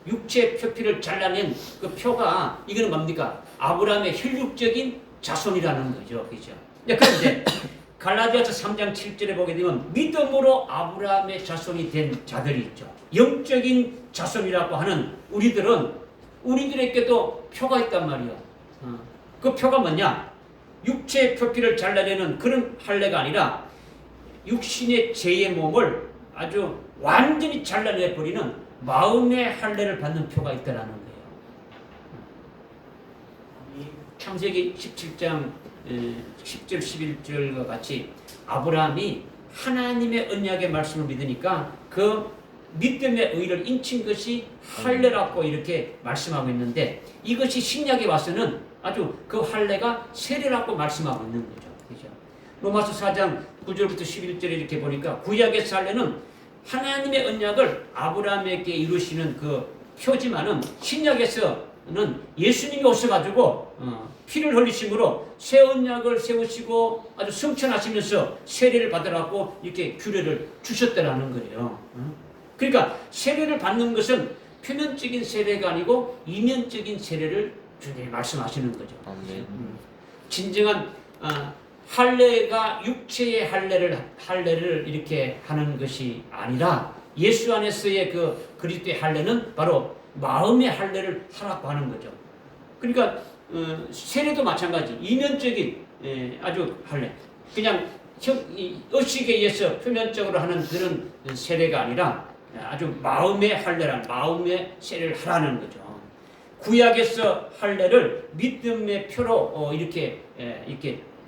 육체의 표피를 잘라낸 그 표가 이거는 뭡니까? 아브라함의 혈육적인 자손이라는 거죠. 그죠? 그런데 갈라디아서 3장 7절에 보게 되면 믿음으로 아브라함의 자손이 된 자들이 있죠. 영적인 자손이라고 하는 우리들에게도 표가 있단 말이에요. 그 표가 뭐냐? 육체의 표피를 잘라내는 그런 할례가 아니라 육신의 죄의 몸을 아주 완전히 잘라내버리는 마음의 할례를 받는 표가 있다라는 거예요. 창세기 17장 10절 11절과 같이 아브라함이 하나님의 언약의 말씀을 믿으니까 그 믿음의 의를 인친 것이 할례라고 이렇게 말씀하고 있는데, 이것이 신약에 와서는 아주 그 할례가 세례라고 말씀하고 있는 거죠. 그죠? 로마서 4장 9절부터 11절에 이렇게 보니까 구약의 할례는 하나님의 언약을 아브라함에게 이루시는 그 표지만은 신약에서는 예수님이 오셔가지고 피를 흘리심으로 새 언약을 세우시고 아주 성천하시면서 세례를 받으라고 이렇게 규례를 주셨다라는 거예요. 그러니까 세례를 받는 것은 표면적인 세례가 아니고 이면적인 세례를 주님이 말씀하시는 거죠. 아멘. 진정한 할례가 육체의 할례를 이렇게 하는 것이 아니라 예수 안에서의 그 그리스도의 할례는 바로 마음의 할례를 하라고 하는 거죠. 그러니까 세례도 마찬가지. 이면적인 아주 할례. 그냥 의식에 의해서 표면적으로 하는 그런 세례가 아니라 아주 마음의 할례란 마음의 세례를 하라는 거죠. 구약에서 할례를 믿음의 표로 이렇게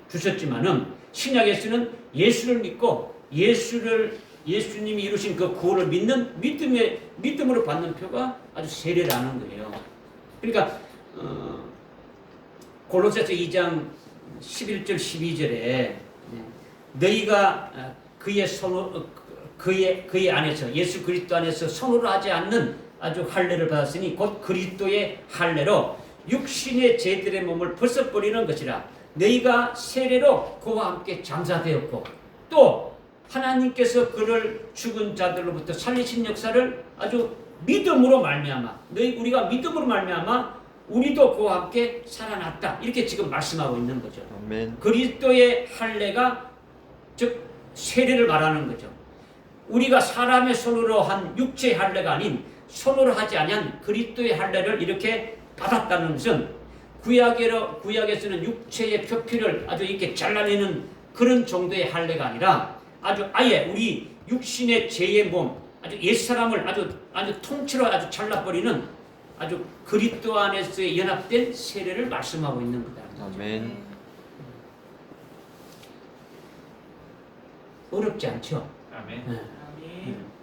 주셨지만은 신약에서는 예수를 믿고 예수님이 이루신 그 구원을 믿는 믿음으로 받는 표가 아주 세례라는 거예요. 그러니까 골로새서 2장 11절 12절에 너희가 그의 안에서 예수 그리스도 안에서 손으로 하지 않는 아주 할례를 받았으니 곧 그리스도의 할례로 육신의 죄들의 몸을 벗어버리는 것이라. 너희가 세례로 그와 함께 장사되었고 또 하나님께서 그를 죽은 자들로부터 살리신 역사를 아주 믿음으로 말미암아 우리가 믿음으로 말미암아 우리도 그와 함께 살아났다. 이렇게 지금 말씀하고 있는 거죠. 아멘. 그리스도의 할례가 즉 세례를 말하는 거죠. 우리가 사람의 손으로 한 육체의 할례가 아닌 손으로 하지 아니한 그리스도의 할례를 이렇게 받았다는 것은 구약에서는 육체의 표피를 아주 이렇게 잘라내는 그런 정도의 할례가 아니라 아주 아예 우리 육신의 죄의 몸, 아주 옛사람을 아주 통째로 아주 잘라버리는 아주 그리스도 안에서 연합된 세례를 말씀하고 있는 거다. 아멘. 어렵지 않죠? 아멘.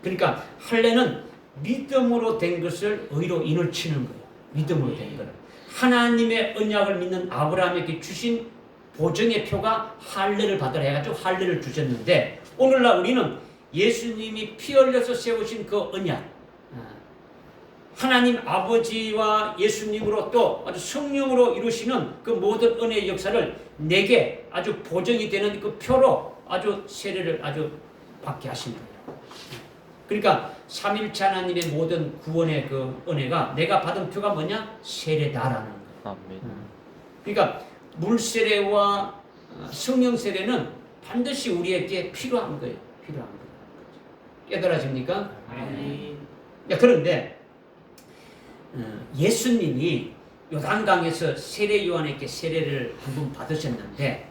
그러니까 할례는 믿음으로 된 것을 의로 인을 치는 거예요. 믿음으로 된 거를. 하나님의 언약을 믿는 아브라함에게 주신 보증의 표가 할례를 받으라 해가지고 할례를 주셨는데, 오늘날 우리는 예수님이 피 흘려서 세우신 그 언약, 하나님 아버지와 예수님으로 또 아주 성령으로 이루시는 그 모든 은혜의 역사를 내게 아주 보증이 되는 그 표로 아주 세례를 아주 받게 하신 거예요. 그러니까 삼일체 하나님의 모든 구원의 그 은혜가 내가 받은 표가 뭐냐? 세례다라는 거예요. 아멘. 그러니까 물세례와 성령 세례는 반드시 우리에게 필요한 거예요. 필요한 거예요. 깨달아집니까? 그런데 예수님이 요단강에서 세례 요한에게 세례를 한 번 받으셨는데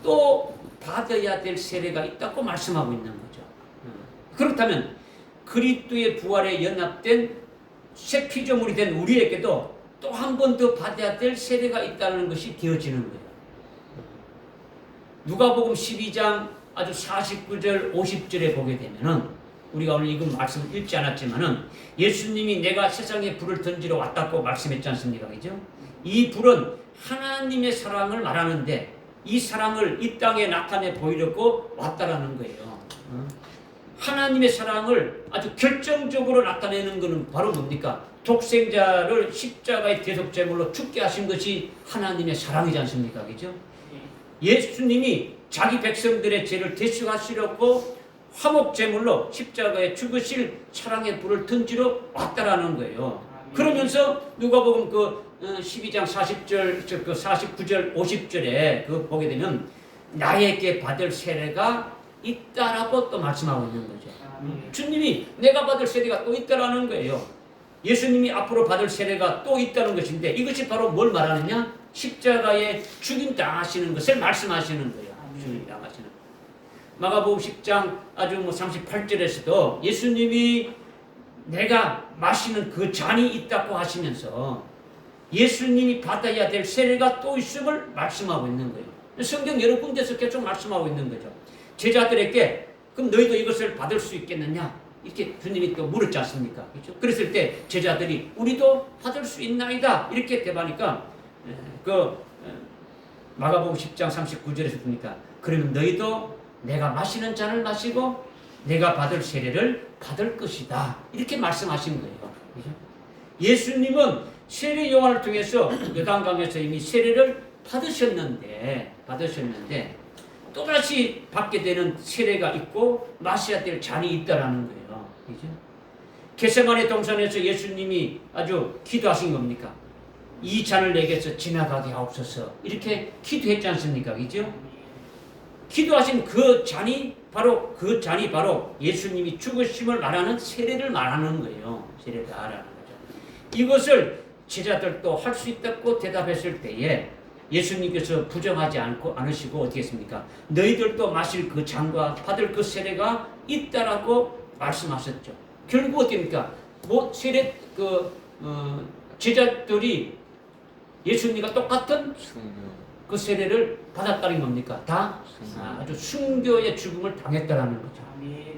또 받아야 될 세례가 있다고 말씀하고 있는 거죠. 그렇다면 그리스도의 부활에 연합된 새 피조물이 된 우리에게도 또 한 번 더 받아야 될 세례가 있다는 것이 되어지는 거예요. 누가복음 12장 아주 49절 50절에 보게 되면은, 우리가 오늘 이건 말씀을 읽지 않았지만은 예수님이 내가 세상에 불을 던지러 왔다고 말씀했지 않습니까? 그죠? 이 불은 하나님의 사랑을 말하는데 이 사랑을 이 땅에 나타내 보이려고 왔다라는 거예요. 하나님의 사랑을 아주 결정적으로 나타내는 것은 바로 뭡니까? 독생자를 십자가의 대속제물로 죽게 하신 것이 하나님의 사랑이지 않습니까? 그죠? 예수님이 자기 백성들의 죄를 대속하시려고 화목제물로 십자가에 죽으실 사랑의 불을 던지러 왔다라는 거예요. 그러면서 누가복음 그 12장 40절, 그 49절, 50절에 그 보게 되면 나에게 받을 세례가 있다라고 또 말씀하고 있는 거죠. 주님이 내가 받을 세례가 또 있다라는 거예요. 예수님이 앞으로 받을 세례가 또 있다는 것인데 이것이 바로 뭘 말하느냐? 십자가에 죽임 당하시는 것을 말씀하시는 거예요. 죽임 당하시는. 마가복음 10장 아주 38절에서도 예수님이 내가 마시는 그 잔이 있다고 하시면서 예수님이 받아야 될 세례가 또 있음을 말씀하고 있는 거예요. 성경 여러 군데서 계속 말씀하고 있는 거죠. 제자들에게 그럼 너희도 이것을 받을 수 있겠느냐? 이렇게 주님이 또 물었지 않습니까? 그렇죠? 그랬을 때 제자들이 우리도 받을 수 있나이다 이렇게 대답하니까 마가복음 10장 39절에서 보니까 그러면 너희도 내가 마시는 잔을 마시고 내가 받을 세례를 받을 것이다 이렇게 말씀하신 거예요. 그렇죠? 예수님은 세례 요한을 통해서 요단강에서 이미 세례를 받으셨는데 또다시 받게 되는 세례가 있고 마셔야 될 잔이 있다라는 거예요. 그죠? 겟세마네 동산에서 예수님이 아주 기도하신 겁니까? 이 잔을 내게서 지나가게 하옵소서 이렇게 기도했지 않습니까? 그죠? 기도하신 그 잔이 바로 예수님이 죽으심을 말하는 세례를 말하는 거예요. 세례를 말하는 거죠. 이것을 제자들도 할 수 있다고 대답했을 때에 예수님께서 부정하지 않으시고 어떻게 했습니까? 너희들도 마실 그 잔과 받을 그 세례가 있다라고 말씀하셨죠. 결국 어떻습니까? 제자들이 예수님과 똑같은 그 세례를 받았다는 겁니까? 다 아주 순교의 죽음을 당했다라는 거죠.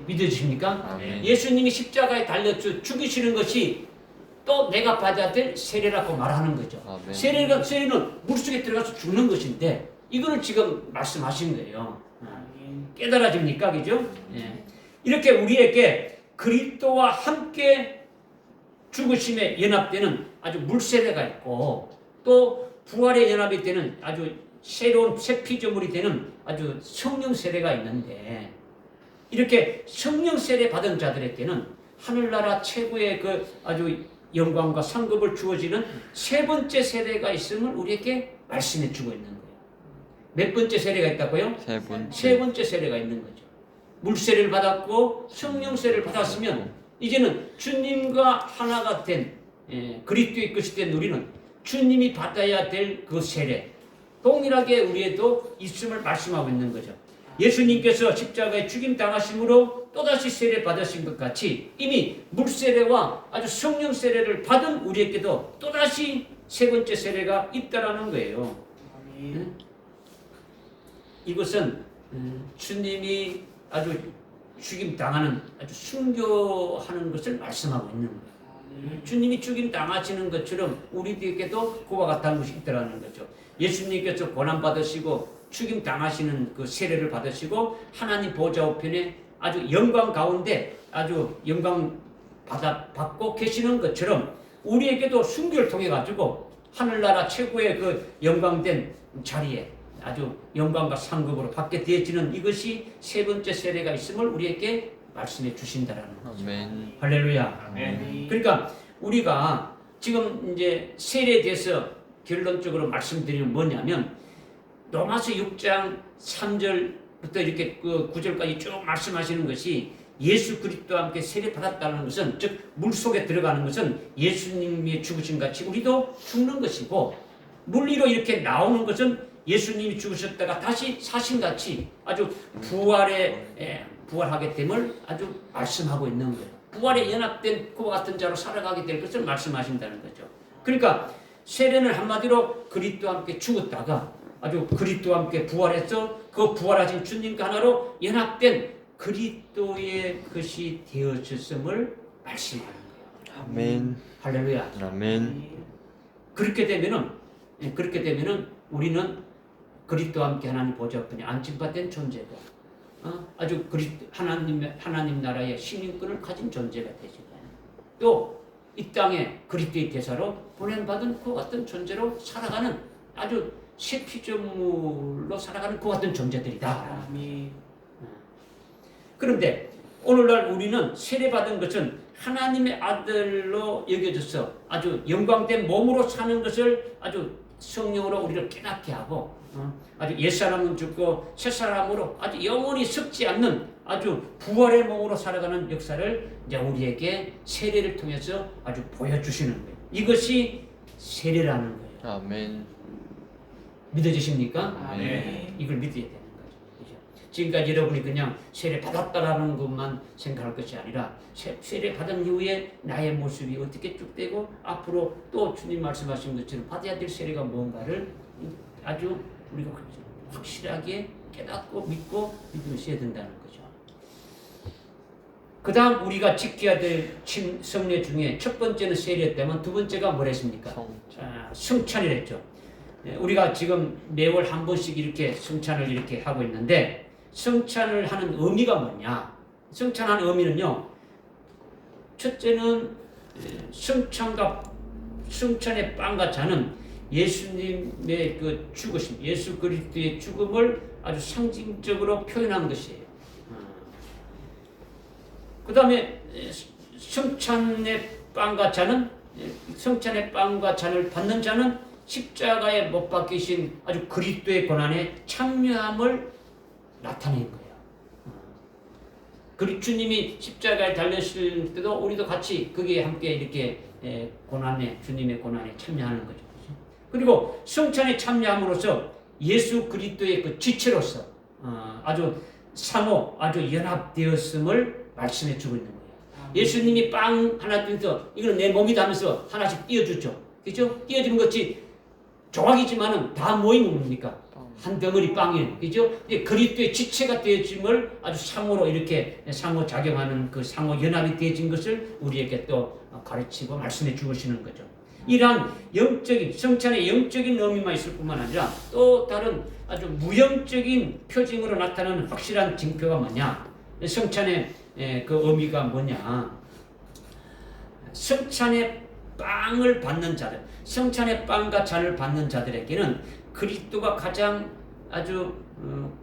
믿으십니까? 예수님이 십자가에 달려 죽이시는 것이 또 내가 받아야 될 세례라고 말하는 거죠. 세례는 물속에 들어가서 죽는 것인데 이거를 지금 말씀하신 거예요. 깨달아집니까? 그죠? 이렇게 우리에게 그리스도와 함께 죽으심에 연합되는 아주 물세례가 있고 또 부활에 연합이 되는 아주 새로운 새 피조물이 되는 아주 성령 세례가 있는데 이렇게 성령 세례 받은 자들에게는 하늘나라 최고의 그 아주 영광과 상급을 주어지는 세 번째 세례가 있음을 우리에게 말씀해 주고 있는 거예요. 몇 번째 세례가 있다고요? 세 번째 세례가 있는 거죠. 물세례를 받았고 성령 세례를 받았으면 이제는 주님과 하나가 된 그리스도의 것이 된 우리는 주님이 받아야 될 그 세례 동일하게 우리에도 있음을 말씀하고 있는 거죠. 예수님께서 십자가에 죽임 당하심으로 또다시 세례 받으신 것 같이 이미 물세례와 아주 성령 세례를 받은 우리에게도 또다시 세 번째 세례가 있다라는 거예요. 이것은 주님이 아주 죽임 당하는 아주 순교하는 것을 말씀하고 있는 거예요. 주님이 죽임 당하시는 것처럼 우리들에게도 그와 같은 것이 있더라는 거죠. 예수님께서 고난 받으시고 죽임 당하시는 그 세례를 받으시고 하나님 보좌 우편에 아주 영광 가운데 아주 영광 받고 계시는 것처럼 우리에게도 순교를 통해 가지고 하늘나라 최고의 그 영광된 자리에 아주 영광과 상급으로 받게 되어지는 이것이 세 번째 세례가 있음을 우리에게 말씀해 주신다라는 거죠. 아멘. 할렐루야. 아멘. 그러니까 우리가 지금 이제 세례에 대해서 결론적으로 말씀드리면 뭐냐면 로마서 6장 3절부터 이렇게 그 9절까지 쭉 말씀하시는 것이 예수 그리스도와 함께 세례 받았다는 것은 즉 물속에 들어가는 것은 예수님이 죽으신 같이 우리도 죽는 것이고 물 위로 이렇게 나오는 것은 예수님이 죽으셨다가 다시 사신 같이 아주 부활하게 됨을 아주 말씀하고 있는 거예요. 부활에 연합된 그와 같은 자로 살아가게 될 것을 말씀하신다는 거죠. 그러니까 세례는 한마디로 그리스도와 함께 죽었다가 아주 그리스도와 함께 부활해서 그 부활하신 주님과 하나로 연합된 그리스도의 것이 되어졌음을 말씀하는 거예요. 아멘. 할렐루야. 아멘. 그렇게 되면은 우리는 그리스도와 함께 하나님 보좌 앞에 안침받은 존재고 아주 하나님 나라의 시민권을 가진 존재가 되지. 또 이 땅에 그리스도의 대사로 보냄받은 그 같은 존재로 살아가는 아주 새 피조물로 살아가는 그 같은 존재들이다. 아멘. 그런데 오늘날 우리는 세례받은 것은 하나님의 아들로 여겨져서 아주 영광된 몸으로 사는 것을 아주 성령으로 우리를 깨닫게 하고 아주 옛사람은 죽고 새사람으로 아주 영원히 썩지 않는 아주 부활의 몸으로 살아가는 역사를 이제 우리에게 세례를 통해서 아주 보여주시는 거예요. 이것이 세례라는 거예요. 아멘. 믿어지십니까? 아멘. 이걸 믿어야 되는 거죠. 그죠? 지금까지 여러분이 그냥 세례 받았다라는 것만 생각할 것이 아니라 세례 받은 이후에 나의 모습이 어떻게 쭉 되고 앞으로 또 주님 말씀하신 것처럼 받아야 될 세례가 뭔가를 아주 우리가 확실하게 깨닫고 믿고 믿으셔야 된다는 거죠. 그 다음 우리가 지켜야 될 성례 중에 첫 번째는 세례였다면 두 번째가 뭐랬습니까? 성찬이랬죠. 우리가 지금 매월 한 번씩 이렇게 성찬을 이렇게 하고 있는데 성찬을 하는 의미가 뭐냐? 성찬하는 의미는요. 첫째는 성찬의 빵과 잔은 예수님의 그 죽으심, 예수 그리스도의 죽음을 아주 상징적으로 표현한 것이에요. 그 다음에 성찬의 빵과 잔을 받는 자는 십자가에 못 박히신 아주 그리스도의 고난에 참여함을 나타낸 거예요. 주님이 십자가에 달렸을 때도 우리도 같이 거기에 함께 이렇게 주님의 고난에 참여하는 거죠. 그리고 성찬에 참여함으로써 예수 그리스도의 그 지체로서 아주 아주 연합되었음을 말씀해 주고 있는 거예요. 예수님이 빵 하나 띄어서 이거는 내 몸이다 하면서 하나씩 띄워주죠. 그죠? 띄워주는 것이 조각이지만은 다 모이면 뭡니까? 한 덩어리 빵이에요. 그죠? 그리스도의 지체가 되어짐을 아주 상호로 이렇게 상호작용하는 그 상호연합이 되어진 것을 우리에게 또 가르치고 말씀해 주시는 거죠. 이러한 성찬의 영적인 의미만 있을 뿐만 아니라 또 다른 아주 무형적인 표징으로 나타나는 확실한 징표가 뭐냐? 성찬의 그 의미가 뭐냐? 성찬의 빵을 받는 자들, 성찬의 빵과 잔을 받는 자들에게는 그리스도가 가장 아주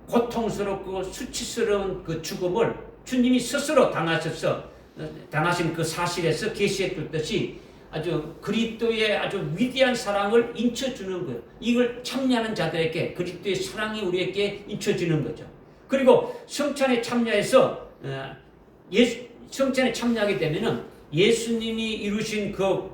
고통스럽고 수치스러운 그 죽음을 주님이 스스로 당하신 그 사실에서 계시해 줬듯이 아주 그리스도의 아주 위대한 사랑을 인쳐주는 거예요. 이걸 참여하는 자들에게 그리스도의 사랑이 우리에게 인쳐지는 거죠. 그리고 성찬에 참여해서 성찬에 참여하게 되면은 예수님이 이루신 그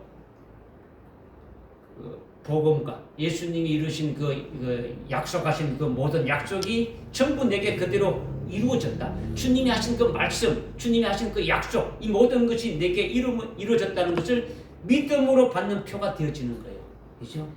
복음과 예수님이 이루신 그 약속하신 그 모든 약속이 전부 내게 그대로 이루어졌다. 주님이 하신 그 말씀, 주님이 하신 그 약속, 이 모든 것이 내게 이루어졌다는 것을 믿음으로 받는 표가 되어지는 거예요. 그죠?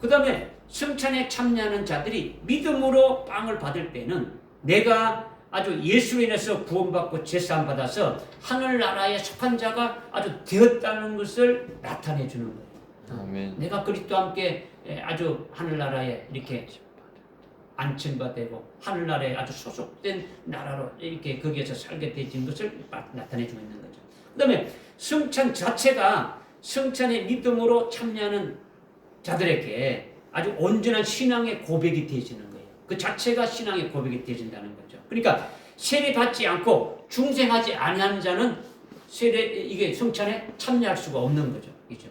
그 다음에 성찬에 참여하는 자들이 믿음으로 빵을 받을 때는 내가 아주 예수로 인해서 구원받고 제사함 받아서 하늘나라에 속한 자가 아주 되었다는 것을 나타내 주는 거예요. 아멘. 내가 그리스도와 함께 아주 하늘나라에 이렇게 안침받되고 하늘나라에 아주 소속된 나라로 이렇게 거기에서 살게 되어진 것을 나타내 주고 있는 거죠. 그 다음에 성찬 자체가 성찬의 믿음으로 참여하는 자들에게 아주 온전한 신앙의 고백이 되어지는 거예요. 그 자체가 신앙의 고백이 되어진다는 거죠. 그러니까 세례 받지 않고 중생하지 아니하는 자는 이게 성찬에 참여할 수가 없는 거죠. 그죠?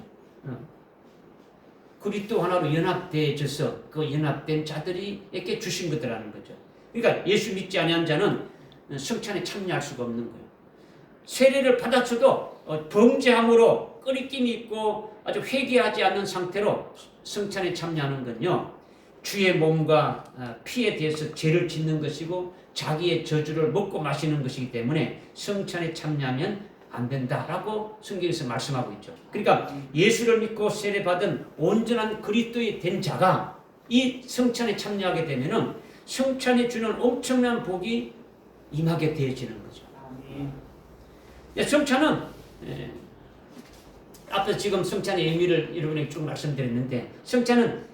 그리스도 하나로 연합되어져서 그 연합된 자들이에게 주신 것이라는 거죠. 그러니까 예수 믿지 아니한 자는 성찬에 참여할 수가 없는 거예요. 세례를 받았어도 범죄함으로 끄리낌이 있고 아주 회개하지 않는 상태로 성찬에 참여하는 건요, 주의 몸과 피에 대해서 죄를 짓는 것이고 자기의 저주를 먹고 마시는 것이기 때문에 성찬에 참여하면 안 된다라고 성경에서 말씀하고 있죠. 그러니까 예수를 믿고 세례받은 온전한 그리스도의 된 자가 이 성찬에 참여하게 되면은 성찬이 주는 엄청난 복이 임하게 되어지는 거죠. 성찬은 앞서 지금 성찬의 의미를 여러분에게 쭉 말씀드렸는데, 성찬은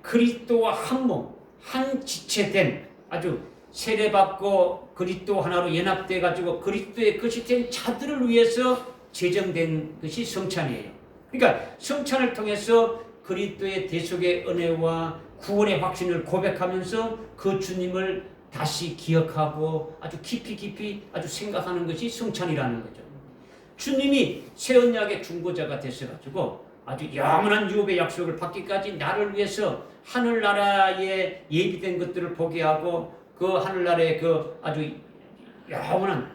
그리스도와 한 몸, 한 지체된 아주 세례받고 그리스도 하나로 연합돼 가지고 그리스도의 것이 된 자들을 위해서 제정된 것이 성찬이에요. 그러니까 성찬을 통해서 그리스도의 대속의 은혜와 구원의 확신을 고백하면서 그 주님을 다시 기억하고 아주 깊이 아주 생각하는 것이 성찬이라는 거죠. 주님이 새 언약의 중보자가 되셔가지고 아주 영원한 유업의 약속을 받기까지 나를 위해서 하늘나라에 예비된 것들을 보게 하고 그 하늘나라의 그 아주 영원한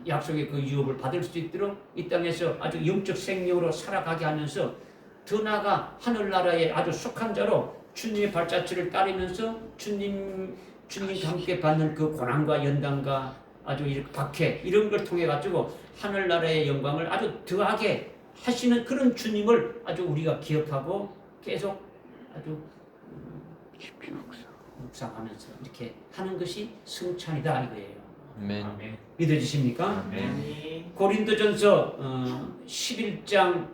약속의 그 유업을 받을 수 있도록 이 땅에서 아주 영적 생명으로 살아가게 하면서 더 나아가 하늘나라에 아주 속한 자로 주님의 발자취를 따르면서 주님과 함께 받는 그 고난과 연단과 아주 이렇게 박해 이런 걸 통해 가지고 하늘나라의 영광을 아주 더하게 하시는 그런 주님을 아주 우리가 기억하고 계속 아주 묵상하면서 이렇게 하는 것이 성찬이다 이거예요. 아멘. 믿어지십니까? 아멘. 고린도전서 11장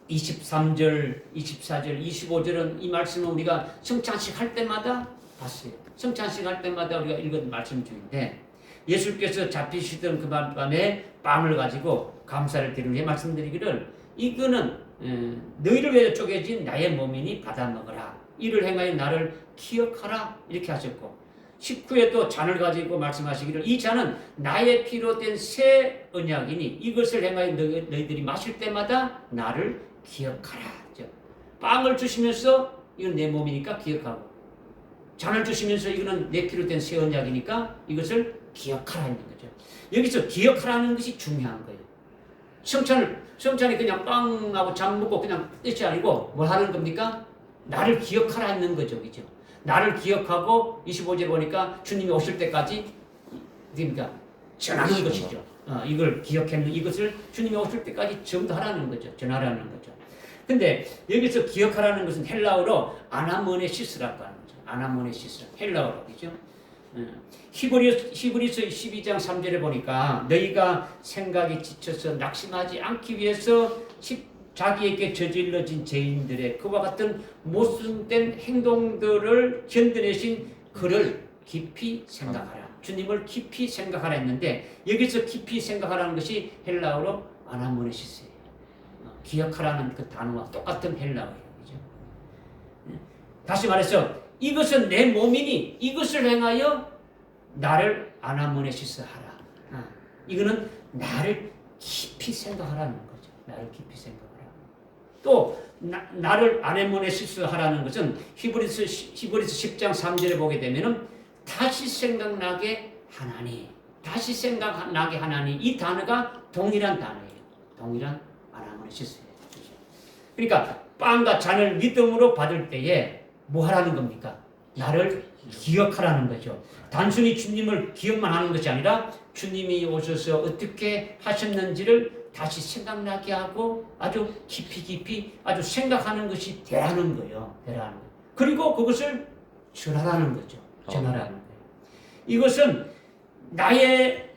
23절, 24절, 25절은 이 말씀을 우리가 성찬식 할 때마다 봤어요. 성찬식 할 때마다 우리가 읽은 말씀 중인데, 예수께서 잡히시던 그 밤에 빵을 가지고 감사를 드리는 게 말씀드리기를, 이거는 너희를 위해 쪼개진 나의 몸이니 받아 먹어라. 이를 행하여 나를 기억하라. 이렇게 하셨고, 19에 또 잔을 가지고 말씀하시기를, 이 잔은 나의 피로 된 새 언약이니 이것을 행하여 너희들이 마실 때마다 나를 기억하라. 빵을 주시면서 이건 내 몸이니까 기억하고, 잔을 주시면서 이거는 내 피로 된 새 언약이니까 이것을 기억하라 있는 거죠. 여기서 기억하라는 것이 중요한 거예요. 성찬이 그냥 빵하고 잔 먹고 그냥 뜻이 아니고 뭘 하는 겁니까? 나를 기억하라 있는 거죠. 그죠? 나를 기억하고 25절 보니까 주님이 오실 때까지 그러니까 전하는 것이죠. 이걸 기억했는 이것을 주님이 오실 때까지 전하라는 거죠. 전하라는 거죠. 근데 여기서 기억하라는 것은 헬라어로 아나모네시스라고 하는 거죠. 아나모네시스. 헬라어로. 그죠? 히브리서 12장 3절에 보니까 너희가 생각이 지쳐서 낙심하지 않기 위해서 자기에게 저질러진 죄인들의 그와 같은 못순된 행동들을 견뎌내신 그를 깊이 생각하라. 주님을 깊이 생각하라 했는데, 여기서 깊이 생각하라는 것이 헬라어로 아나모네시스예요. 기억하라는 그 단어와 똑같은 헬라어예요. 그죠? 다시 말해서 이것은 내 몸이니 이것을 행하여 나를 아나모네시스 하라. 이거는 나를 깊이 생각하라는 거죠. 나를 깊이 생각하라. 또 나를 아나모네시스 하라는 것은 히브리서 10장 3절에 보게 되면은 다시 생각나게 하나니, 다시 생각나게 하나니, 이 단어가 동일한 단어예요. 동일한 아나모네시스예요. 그러니까 빵과 잔을 믿음으로 받을 때에 뭐 하라는 겁니까? 나를 기억하라는 거죠. 단순히 주님을 기억만 하는 것이 아니라 주님이 오셔서 어떻게 하셨는지를 다시 생각나게 하고 아주 깊이 아주 생각하는 것이 되라는 거예요. 되라는 거. 그리고 그것을 전하라는 거죠. 전하라는 거예요. 이것은 나의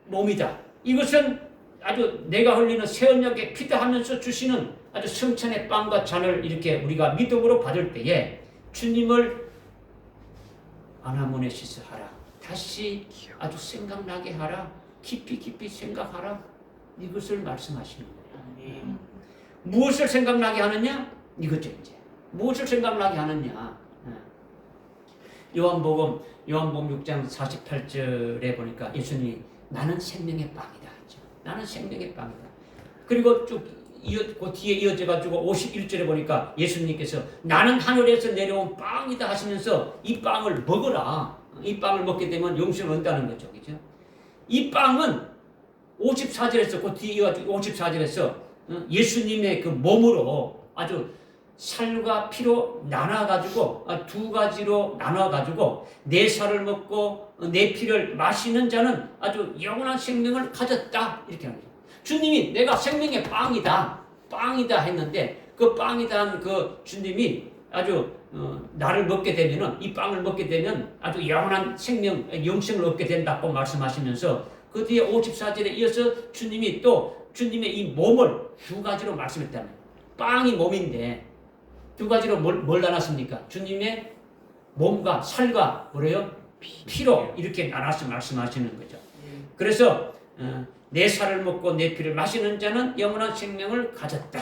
몸이다. 이것은 아주 내가 흘리는 새 언약의 피다 하면서 주시는 아주 성찬의 빵과 잔을 이렇게 우리가 믿음으로 받을 때에 주님을 안하문에 시스하라. 다시 아주 생각나게 하라. 깊이 생각하라. 이것을 말씀하시는 거예요. 무엇을 생각나게 하느냐? 이거죠 이제. 무엇을 생각나게 하느냐? 요한복음 6장 48절에 보니까 예수님이 나는 생명의 빵이다 하죠. 나는 생명의 빵이다. 그리고 쭉 그 뒤에 이어져가지고 51절에 보니까 예수님께서 나는 하늘에서 내려온 빵이다 하시면서 이 빵을 먹어라. 이 빵을 먹게 되면 영생을 얻는다는 거죠. 그죠? 이 빵은 54절에서 그 뒤에 이어가지고 54절에서 예수님의 그 몸으로 아주 살과 피로 나눠가지고 두 가지로 나눠가지고 내 살을 먹고 내 피를 마시는 자는 아주 영원한 생명을 가졌다 이렇게 합니다. 주님이 내가 생명의 빵이다 했는데 그 빵이다 한 그 주님이 아주 나를 먹게 되면은 이 빵을 먹게 되면 아주 영원한 생명 영생을 얻게 된다고 말씀하시면서 그 뒤에 54절에 이어서 주님이 또 주님의 이 몸을 두 가지로 말씀했다는 거예요. 빵이 몸인데 두 가지로 뭘 나눴습니까? 주님의 몸과 살과 뭐래요? 피로 이렇게 나눠서 말씀하시는 거죠. 그래서 내 살을 먹고 내 피를 마시는 자는 영원한 생명을 가졌다.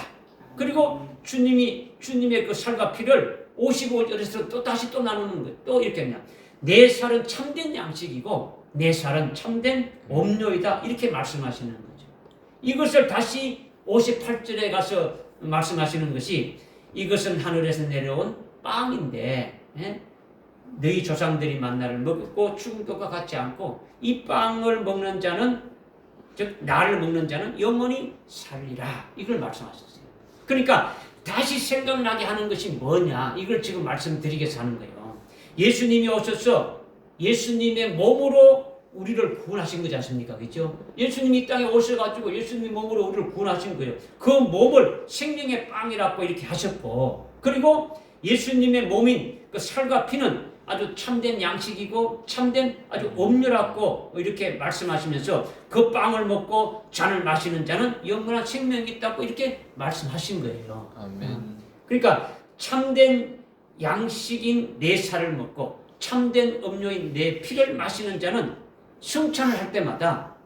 그리고 주님의 그 살과 피를 55절에서 또 다시 또 나누는 거예요. 또 이렇게 그냥 내 살은 참된 양식이고 내 살은 참된 음료이다 이렇게 말씀하시는 거죠. 이것을 다시 58절에 가서 말씀하시는 것이 이것은 하늘에서 내려온 빵인데 너희 조상들이 만나를 먹었고 죽은 것과 같지 않고 이 빵을 먹는 자는 즉 나를 먹는 자는 영원히 살리라 이걸 말씀하셨어요. 그러니까 다시 생각나게 하는 것이 뭐냐 이걸 지금 말씀드리겠어 하는 거예요. 예수님이 오셔서 예수님의 몸으로 우리를 구원하신 거지 않습니까? 그렇죠? 예수님이 이 땅에 오셔가지고 예수님의 몸으로 우리를 구원하신 거예요. 그 몸을 생명의 빵이라고 이렇게 하셨고 그리고 예수님의 몸인 그 살과 피는 아주 참된 양식이고 참된 아주 음료라고 이렇게 말씀하시면서 그 빵을 먹고 잔을 마시는 자는 영원한 생명이 있다고 이렇게 말씀하신 거예요. 아멘. 그러니까 참된 양식인 내 살을 먹고 참된 음료인 내 피를 마시는 자는 성찬을 할 때마다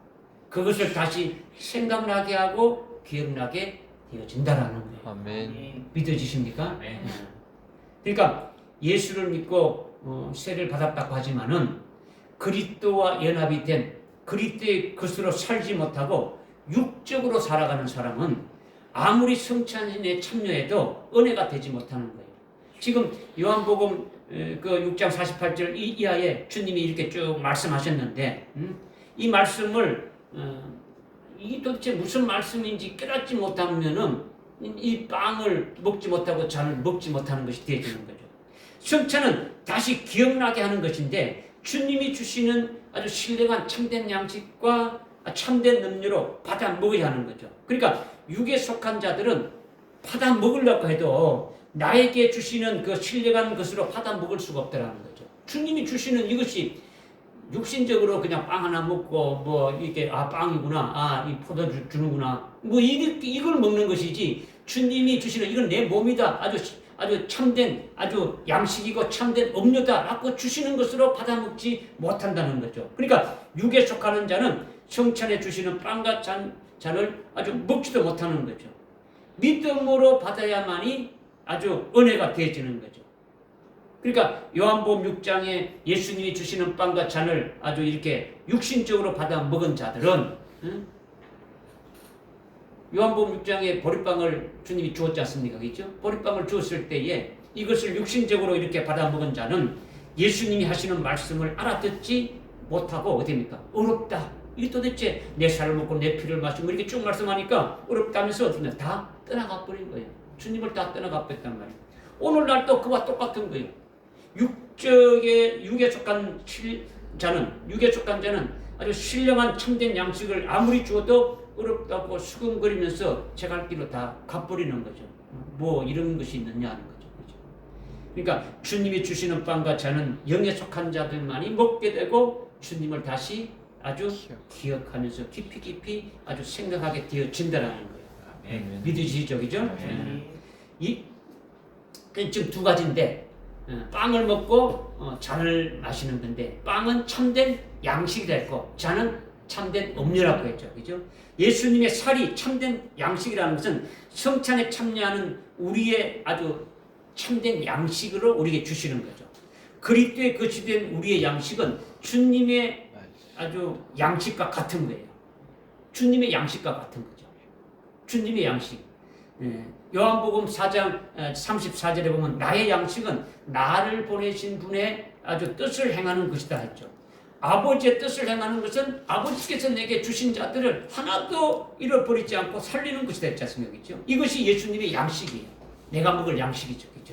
그것을 다시 생각나게 하고 기억나게 되어진다라는 거예요. 아멘. 믿어지십니까? 그러니까 예수를 믿고 세례를 받았다고 하지만은 그리스도와 연합이 된 그리스도의 것으로 살지 못하고 육적으로 살아가는 사람은 아무리 성찬신에 참여해도 은혜가 되지 못하는 거예요. 지금 요한복음 그 6장 48절 이하에 주님이 이렇게 쭉 말씀하셨는데 이 말씀을 이게 도대체 무슨 말씀인지 깨닫지 못하면은 이 빵을 먹지 못하고 잔을 먹지 못하는 것이 되어지는 거죠. 성찬은 다시 기억나게 하는 것인데 주님이 주시는 아주 신령한 참된 양식과 참된 음료로 받아 먹어야 하는 거죠. 그러니까 육에 속한 자들은 받아 먹으려고 해도 나에게 주시는 그 신령한 것으로 받아 먹을 수가 없다는 거죠. 주님이 주시는 이것이 육신적으로 그냥 빵 하나 먹고 뭐 이게 빵이구나 이 포도주 주는구나 뭐 이걸 먹는 것이지 주님이 주시는 이건 내 몸이다 아주 참된 아주 양식이고 참된 음료다라고 주시는 것으로 받아 먹지 못한다는 거죠. 그러니까 육에 속하는 자는 성찬에 주시는 빵과 잔을 아주 먹지도 못하는 거죠. 믿음으로 받아야만이 아주 은혜가 되어지는 거죠. 그러니까 요한복음 6장에 예수님이 주시는 빵과 잔을 아주 이렇게 육신적으로 받아 먹은 자들은 요한복음 6장에 보리빵을 주님이 주었지 않습니까? 그렇죠? 보리빵을 주었을 때에 이것을 육신적으로 이렇게 받아 먹은 자는 예수님이 하시는 말씀을 알아듣지 못하고 어디입니까? 어렵다. 이게 도대체 내 살을 먹고 내 피를 마시고 이렇게 쭉 말씀하니까 어렵다면서 어떻게 다 떠나가 버린 거예요. 주님을 다 떠나가 버렸단 말이에요. 오늘날도 그와 똑같은 거예요. 육에 속한 자는 아주 신령한 참된 양식을 아무리 주어도 어렵다고 수근거리면서 제 갈 길로 다 가버리는 거죠. 뭐 이런 것이 있느냐 하는 거죠. 그러니까 주님이 주시는 빵과 잔은 영에 속한 자들만이 먹게 되고 주님을 다시 아주 기억하면서 깊이 아주 생각하게 되어진다는 거예요. 아멘. 믿으시죠, 그죠? 아멘. 이 지금 두 가지인데 빵을 먹고 잔을 마시는 건데 빵은 참된 양식이라 했고 잔은 참된 음료라고 했죠, 그죠? 예수님의 살이 참된 양식이라는 것은 성찬에 참여하는 우리의 아주 참된 양식으로 우리에게 주시는 거죠. 그리스도에 거치된 우리의 양식은 주님의 아주 양식과 같은 거예요. 주님의 양식과 같은 거죠. 주님의 양식. 요한복음 4장 34절에 보면 나의 양식은 나를 보내신 분의 아주 뜻을 행하는 것이다 했죠. 아버지의 뜻을 행하는 것은 아버지께서 내게 주신 자들을 하나도 잃어버리지 않고 살리는 것이다 했지 않습니까? 그렇죠? 이것이 예수님의 양식이에요. 내가 먹을 양식이죠. 그렇죠?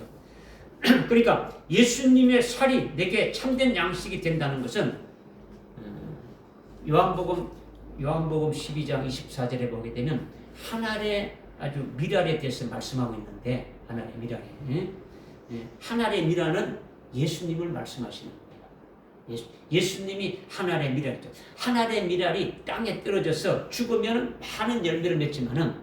그러니까 예수님의 살이 내게 참된 양식이 된다는 것은 요한복음 12장 24절에 보게 되면 하늘의 아주 미랄에 대해서 말씀하고 있는데 하늘의 미랄. 하늘의 미랄은 예수님을 말씀하시는 거예요. 예수님이 하늘의 미랄이죠. 하늘의 미랄이 땅에 떨어져서 죽으면 많은 열매를 맺지만은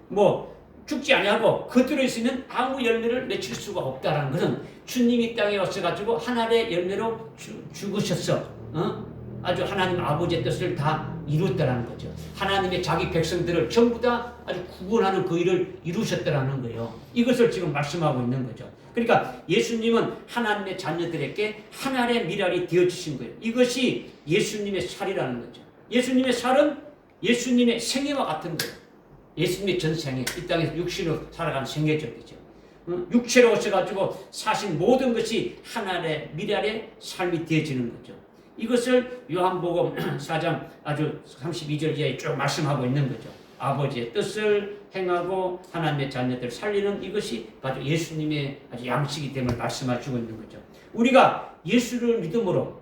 뭐 죽지 아니하고 그대로 있으면 아무 열매를 맺힐 수가 없다라는 것은 주님이 땅에 오셔가지고 하늘의 열매로 죽으셨어. 아주 하나님 아버지의 뜻을 다 이뤘다라는 거죠. 하나님의 자기 백성들을 전부 다 아주 구원하는 그 일을 이루셨다라는 거예요. 이것을 지금 말씀하고 있는 거죠. 그러니까 예수님은 하나님의 자녀들에게 하늘의 미랄이 되어주신 거예요. 이것이 예수님의 살이라는 거죠. 예수님의 살은 예수님의 생애와 같은 거예요. 예수님의 전생에 이 땅에서 육신으로 살아간 생애적이죠. 육체로 오셔가지고 사신 모든 것이 하늘의 미랄의 삶이 되어지는 거죠. 이것을 요한복음 4장 아주 32절 이하에 쭉 말씀하고 있는 거죠. 아버지의 뜻을 행하고 하나님의 자녀들을 살리는 이것이 바로 예수님의 아주 양식이 됨을 말씀하시고 있는 거죠. 우리가 예수를 믿음으로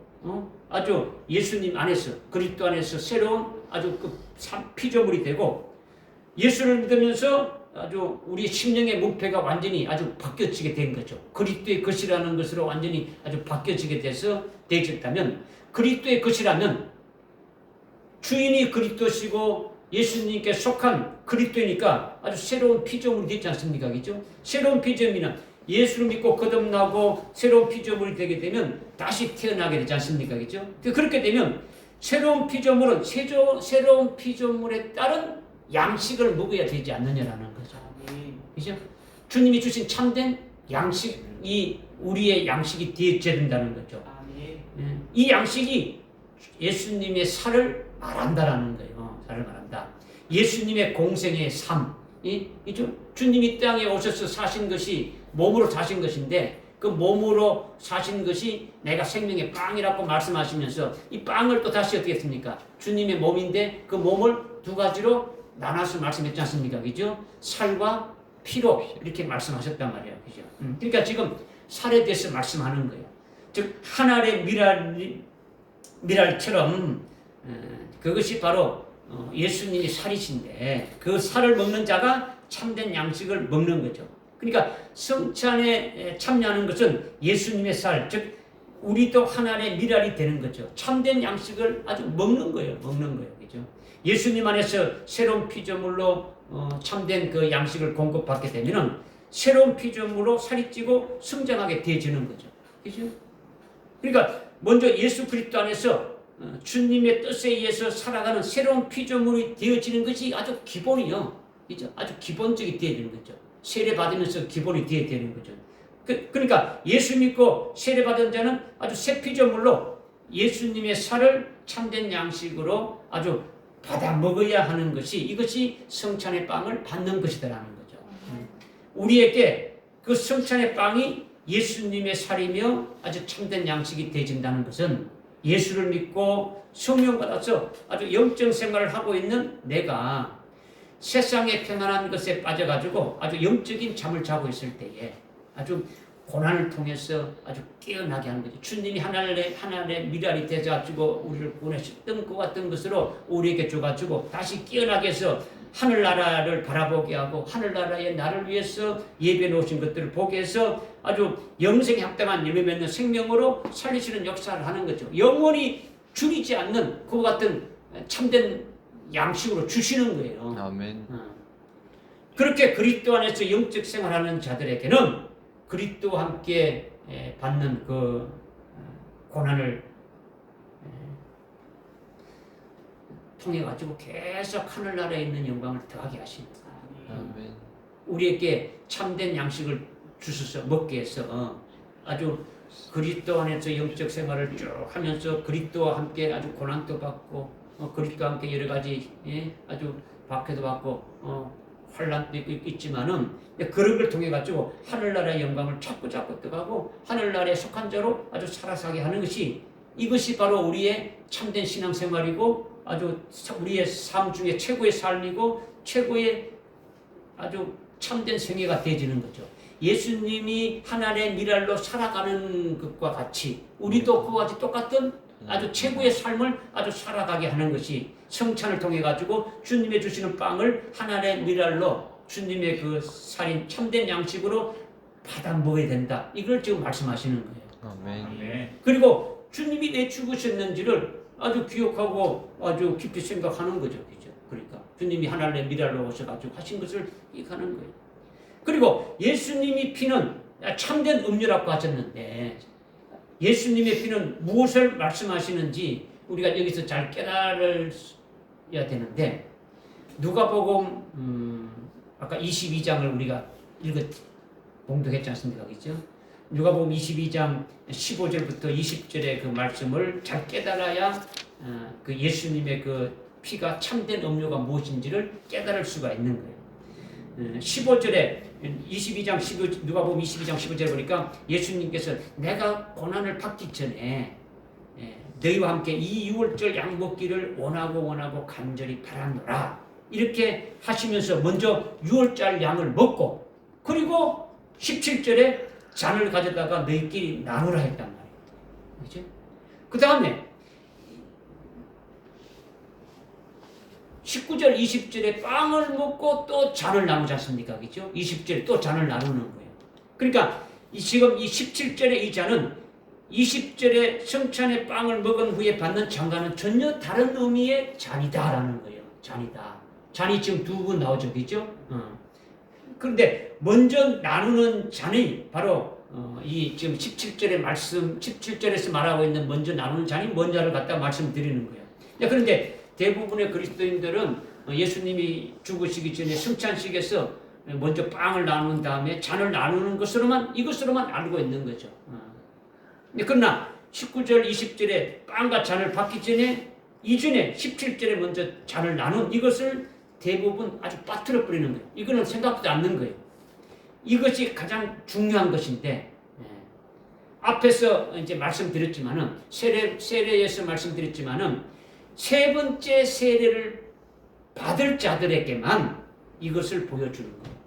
아주 예수님 안에서 그리스도 안에서 새로운 아주 그 피조물이 되고 예수를 믿으면서 아주 우리 심령의 목표가 완전히 아주 바뀌어지게 된 거죠. 그리스도의 것이라는 것으로 완전히 아주 바뀌어지게 돼서 되어졌다면 그리스도의 것이라면 주인이 그리스도시고 예수님께 속한 그리스도이니까 아주 새로운 피조물이 되지 않습니까? 그죠? 새로운 피조물이나 예수를 믿고 거듭나고 새로운 피조물이 되게 되면 다시 태어나게 되지 않습니까? 그죠? 그렇게 되면 새로운 피조물은 새로운 피조물에 따른 양식을 먹어야 되지 않느냐라는 거죠. 그죠? 주님이 주신 참된 양식이 우리의 양식이 되어야 된다는 거죠. 이 양식이 예수님의 살을 말한다라는 거예요. 살을 말한다. 예수님의 공생의 삶. 주님이 땅에 오셔서 사신 것이 몸으로 사신 것인데 그 몸으로 사신 것이 내가 생명의 빵이라고 말씀하시면서 이 빵을 또 다시 어떻게 했습니까? 주님의 몸인데 그 몸을 두 가지로 나눠서 말씀했지 않습니까? 그죠? 살과 피로 이렇게 말씀하셨단 말이에요. 그죠? 그러니까 지금 살에 대해서 말씀하는 거예요. 즉 하늘의 미랄처럼 그것이 바로 예수님이 살이신데 그 살을 먹는 자가 참된 양식을 먹는 거죠. 그러니까 성찬에 참여하는 것은 예수님의 살, 즉 우리도 하늘의 미랄이 되는 거죠. 참된 양식을 아주 먹는 거예요. 그죠? 예수님 안에서 새로운 피조물로 참된 그 양식을 공급받게 되면은 새로운 피조물로 살이 찌고 성장하게 되어지는 거죠. 그죠? 그러니까 먼저 예수 그리스도 안에서 주님의 뜻에 의해서 살아가는 새로운 피조물이 되어지는 것이 아주 기본이요. 그죠? 아주 기본적이 되어지는 거죠. 세례 받으면서 기본이 되어지는 거죠. 그러니까 예수 믿고 세례 받은 자는 아주 새 피조물로 예수님의 살을 참된 양식으로 아주 받아 먹어야 하는 것이 이것이 성찬의 빵을 받는 것이다라는 거죠. 우리에게 그 성찬의 빵이 예수님의 살이며 아주 참된 양식이 되어진다는 것은 예수를 믿고 성령 받아서 아주 영적 생활을 하고 있는 내가 세상의 평안한 것에 빠져가지고 아주 영적인 잠을 자고 있을 때에 아주 고난을 통해서 아주 깨어나게 하는 거죠. 주님이 하나님의 미랄이 되어가지고 우리를 구원하셨던 것 같은 것으로 우리에게 줘가지고 다시 깨어나게 해서 하늘나라를 바라보게 하고 하늘나라에 나를 위해서 예배 놓으신 것들을 보게 해서 아주 영생에 합당한 열매 맺는 생명으로 살리시는 역사를 하는 거죠. 영원히 줄이지 않는 그와 같은 참된 양식으로 주시는 거예요. 아멘. 그렇게 그리스도 안에서 영적 생활하는 자들에게는 그리스도와 함께 받는 그 고난을 통해 가지고 계속 하늘나라에 있는 영광을 더하게 하십니다. 아멘. 우리에게 참된 양식을 주셔서 먹게 해서 아주 그리스도 안에서 영적 생활을 쭉 하면서 그리스도와 함께 아주 고난도 받고 그리스도와 함께 여러 가지 아주 박해도 받고 환란도 있지만은 그런 걸 통해 가지고 하늘나라의 영광을 자꾸 떠가고 하늘나라에 속한 자로 아주 살아가게 하는 것이 이것이 바로 우리의 참된 신앙생활이고 아주 우리의 삶 중에 최고의 삶이고 최고의 아주 참된 생애가 되어지는 거죠. 예수님이 하나님의 미랄로 살아가는 것과 같이 우리도 그와 같이 똑같은 아주 최고의 삶을 아주 살아가게 하는 것이 성찬을 통해 가지고 주님의 주시는 빵을 하나님의 미랄로 주님의 그 살인 참된 양식으로 받아 먹어야 된다. 이걸 지금 말씀하시는 거예요. 아멘. 그리고 주님이 왜 죽으셨는지를 아주 기억하고 아주 깊이 생각하는 거죠. 그죠? 그러니까 주님이 하나님의 미랄로 오셔가지고 하신 것을 기억하는 거예요. 그리고 예수님이 피는 참된 음료라고 하셨는데 예수님의 피는 무엇을 말씀하시는지 우리가 여기서 잘 깨달아야 되는데 누가복음 아까 22장을 우리가 봉독했지 않습니까? 그죠? 누가복음 22장 15절부터 20절의 그 말씀을 잘 깨달아야 그 예수님의 그 피가 참된 음료가 무엇인지를 깨달을 수가 있는 거예요. 15절에 누가복음 22장 15절에 보니까 예수님께서 내가 고난을 받기 전에 너희와 함께 이 유월절 양 먹기를 원하고 간절히 바라노라 이렇게 하시면서 먼저 유월절 양을 먹고 그리고 17절에 잔을 가져다가 너희끼리 나누라 했단 말이에요. 그렇죠? 그 다음에 19절, 20절에 빵을 먹고 또 잔을 나누지 않습니까? 그렇죠? 20절에 또 잔을 나누는 거예요. 그러니까 지금 이 17절의 이 잔은 20절에 성찬의 빵을 먹은 후에 받는 잔과는 전혀 다른 의미의 잔이다라는 거예요. 잔이다. 잔이 지금 두 번 나오죠. 그렇죠? 그런데 먼저 나누는 잔이 바로 이 지금 17절의 말씀, 17절에서 말하고 있는 먼저 나누는 잔이 뭔지를 갖다 말씀드리는 거예요. 그런데 대부분의 그리스도인들은 예수님이 죽으시기 전에 성찬식에서 먼저 빵을 나눈 다음에 잔을 나누는 이것으로만 알고 있는 거죠. 그러나 19절, 20절에 빵과 잔을 받기 전에 이전에 17절에 먼저 잔을 나눈 이것을 대부분 아주 빠뜨려 버리는 거예요. 이거는 생각도 않는 거예요. 이것이 가장 중요한 것인데 앞에서 이제 말씀드렸지만은 세례에서 말씀드렸지만은 세 번째 세례를 받을 자들에게만 이것을 보여주는 거예요.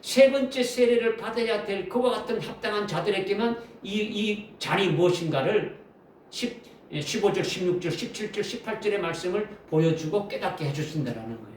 세 번째 세례를 받아야 될 그와 같은 합당한 자들에게만 이 잔이 무엇인가를 15절, 16절, 17절, 18절의 말씀을 보여주고 깨닫게 해주신다라는 거예요.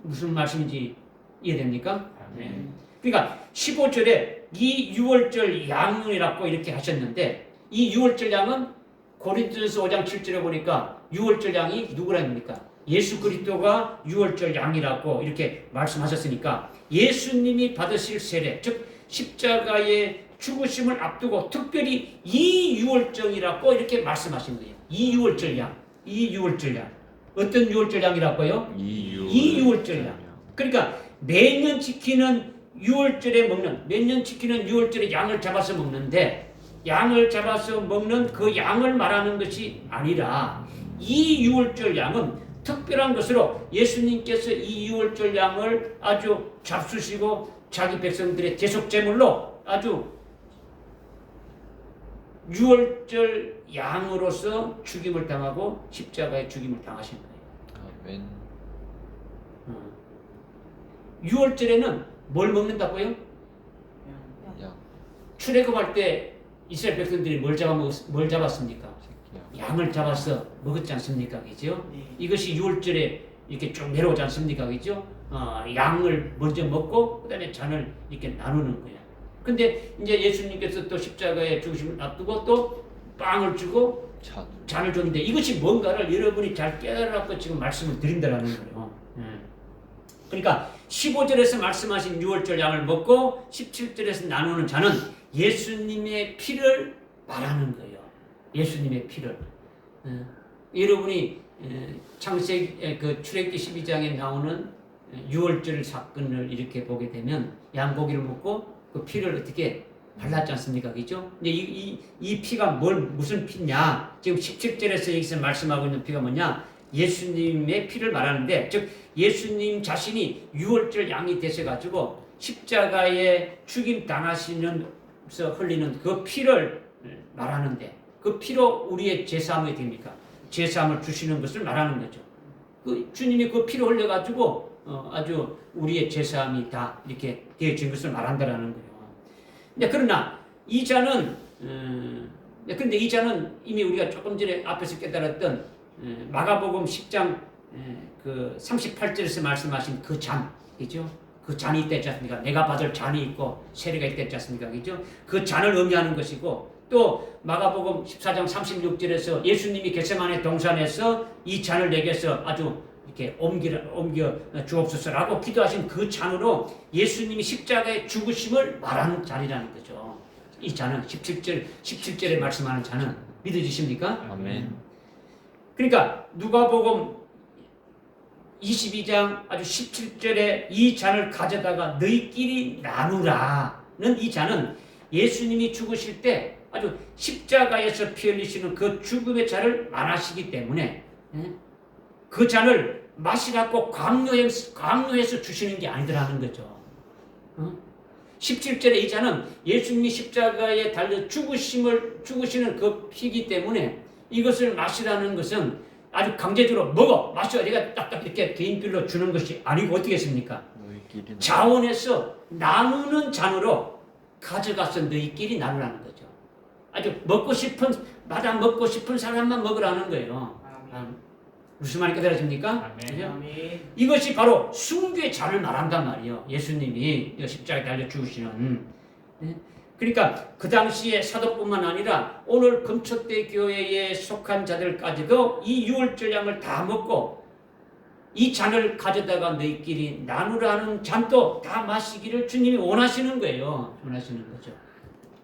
무슨 말씀인지 이해됩니까? 네. 그러니까 15절에 이 유월절 양이라고 이렇게 하셨는데 이 유월절 양은 고린도전서 5장 7절에 보니까 유월절 양이 누구랍니까? 예수 그리스도가 유월절 양이라고 이렇게 말씀하셨으니까 예수님이 받으실 세례, 즉 십자가의 죽으심을 앞두고 특별히 이 유월절이라고 이렇게 말씀하신 거예요. 이 유월절 양, 이 유월절 양. 어떤 유월절 양이라고요? 이 유월절 양. 그러니까 매년 지키는 유월절에 양을 잡아서 먹는데 양을 잡아서 먹는 그 양을 말하는 것이 아니라 이 유월절 양은 특별한 것으로 예수님께서 이 유월절 양을 아주 잡수시고 자기 백성들의 대속제물로 아주 유월절 양으로서 죽임을 당하고 십자가에 죽임을 당하신 거예요. 아멘. 유월절에는 뭘 먹는다고요? 양. 출애굽할 때 이스라엘 백성들이 뭘 잡았습니까? 새끼야. 양을 잡아서 먹었지 않습니까? 그죠? 이것이 유월절의 이렇게 쭉 내려오지 않습니까? 그죠? 양을 먼저 먹고 그다음에 잔을 이렇게 나누는 거예요. 근데 이제 예수님께서 또 십자가에 죽으심을 앞두고 또 빵을 주고 잔을 줬는데 이것이 뭔가를 여러분이 잘 깨달아갖고 지금 말씀을 드린다라는 거예요. 그러니까 15절에서 말씀하신 유월절 양을 먹고 17절에서 나누는 잔은 예수님의 피를 말하는 거예요. 예수님의 피를. 여러분이 창세기 그 출애굽기 12장에 나오는 유월절 사건을 이렇게 보게 되면 양고기를 먹고 그 피를 어떻게 발랐지 않습니까? 그죠? 근데 이 피가 무슨 피냐? 지금 17절에서 여기서 말씀하고 있는 피가 뭐냐? 예수님의 피를 말하는데, 즉 예수님 자신이 유월절 양이 되셔가지고 십자가에 죽임 당하시면서 흘리는 그 피를 말하는데, 그 피로 우리의 제사함이 됩니까? 제사함을 주시는 것을 말하는 거죠. 그 주님이 그 피를 흘려가지고 아주 우리의 제사함이 다 이렇게 되어진 것을 말한다라는 거예요. 근데 그러나 이 잔은 근데 이 잔은 이미 우리가 조금 전에 앞에서 깨달았던 마가복음 10장 그 38절에서 말씀하신 그 잔이죠. 그 잔이 있지 않습니까? 내가 받을 잔이 있고 세례가 있지 않습니까? 그죠? 그 잔을 의미하는 것이고, 또 마가복음 14장 36절에서 예수님이 겟세마네 동산에서 이 잔을 내게서 아주 이렇게 옮겨 주옵소서라고 기도하신 그 잔으로 예수님이 십자가에 죽으심을 말하는 잔이라는 거죠. 이 잔은 17절에 말씀하는 잔은 믿어지십니까? 아멘. 그러니까 누가복음 22장 아주 17절에 이 잔을 가져다가 너희끼리 나누라는 이 잔은 예수님이 죽으실 때 아주 십자가에서 피 흘리시는 그 죽음의 잔을 말하시기 때문에 그 잔을 마시라고 강요해서 주시는 게 아니더라는 거죠. 17절에 이 잔은 예수님이 십자가에 달려 죽으시는 그 피이기 때문에 이것을 마시라는 것은 아주 강제적으로 먹어, 마셔, 내가 딱딱 이렇게 개인별로 주는 것이 아니고 어떻게 했습니까? 자원해서 나누는 잔으로 가져가서 너희끼리 나누라는 거죠. 아주 먹고 싶은 사람만 먹으라는 거예요. 무슨 말이 깨달아집니까? 이것이 바로 순교의 잔을 말한단 말이에요. 예수님이 십자가에 달려 죽으시는. 그러니까 그 당시에 사도뿐만 아니라 오늘 금초대 교회에 속한 자들까지도 이 유월절 양을 다 먹고 이 잔을 가져다가 너희끼리 나누라는 잔도 다 마시기를 주님이 원하시는 거예요. 원하시는 거죠.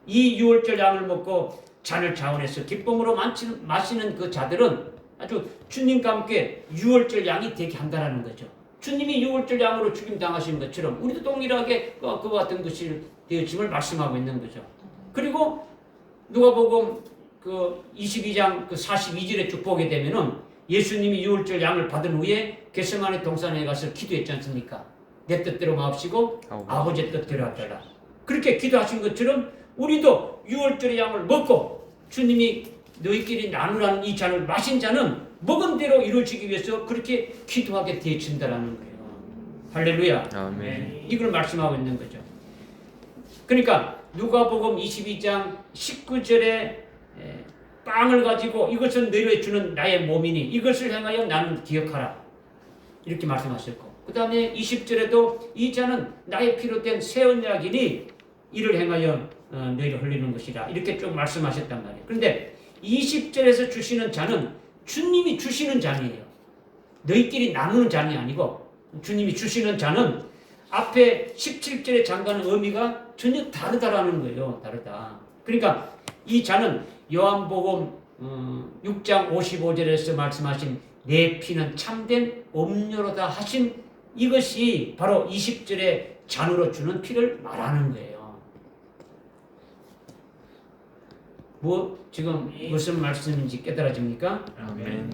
이 유월절 양을 먹고 잔을 자원해서 기쁨으로 마시는 그 자들은 아주 주님과 함께 유월절 양이 되게 한다는 거죠. 주님이 유월절 양으로 죽임 당하신 것처럼 우리도 동일하게 그와 같은 것이 되어짐을 말씀하고 있는 거죠. 그리고 누가복음 그 22장 그 42절에 쭉 보게 되면은 예수님이 유월절 양을 받은 후에 겟세마네 동산에 가서 기도했지 않습니까? 내 뜻대로 마옵시고 아버지의 뜻대로 하더라. 그렇게 기도하신 것처럼 우리도 유월절의 양을 먹고 주님이 너희끼리 나누라는 이 잔을 마신 자는 먹은 대로 이루어지기 위해서 그렇게 기도하게 되어진다라는 거예요. 할렐루야. 아멘. 이걸 말씀하고 있는 거죠. 그러니까 누가복음 22장 19절에 빵을 가지고 이것은 너희에게 주는 나의 몸이니 이것을 행하여 나는 기억하라. 이렇게 말씀하셨고, 그 다음에 20절에도 이 잔은 나의 피로 된 새 언약이니 이를 행하여 너희를 흘리는 것이라. 이렇게 좀 말씀하셨단 말이에요. 그런데 20절에서 주시는 잔은 주님이 주시는 잔이에요. 너희끼리 나누는 잔이 아니고 주님이 주시는 잔은 앞에 17절의 잔과는 의미가 전혀 다르다라는 거예요. 다르다. 그러니까 이 잔은 요한복음 6장 55절에서 말씀하신 내 피는 참된 음료로다 하신 이것이 바로 20절의 잔으로 주는 피를 말하는 거예요. 지금 무슨 말씀인지 깨달아집니까? 아멘.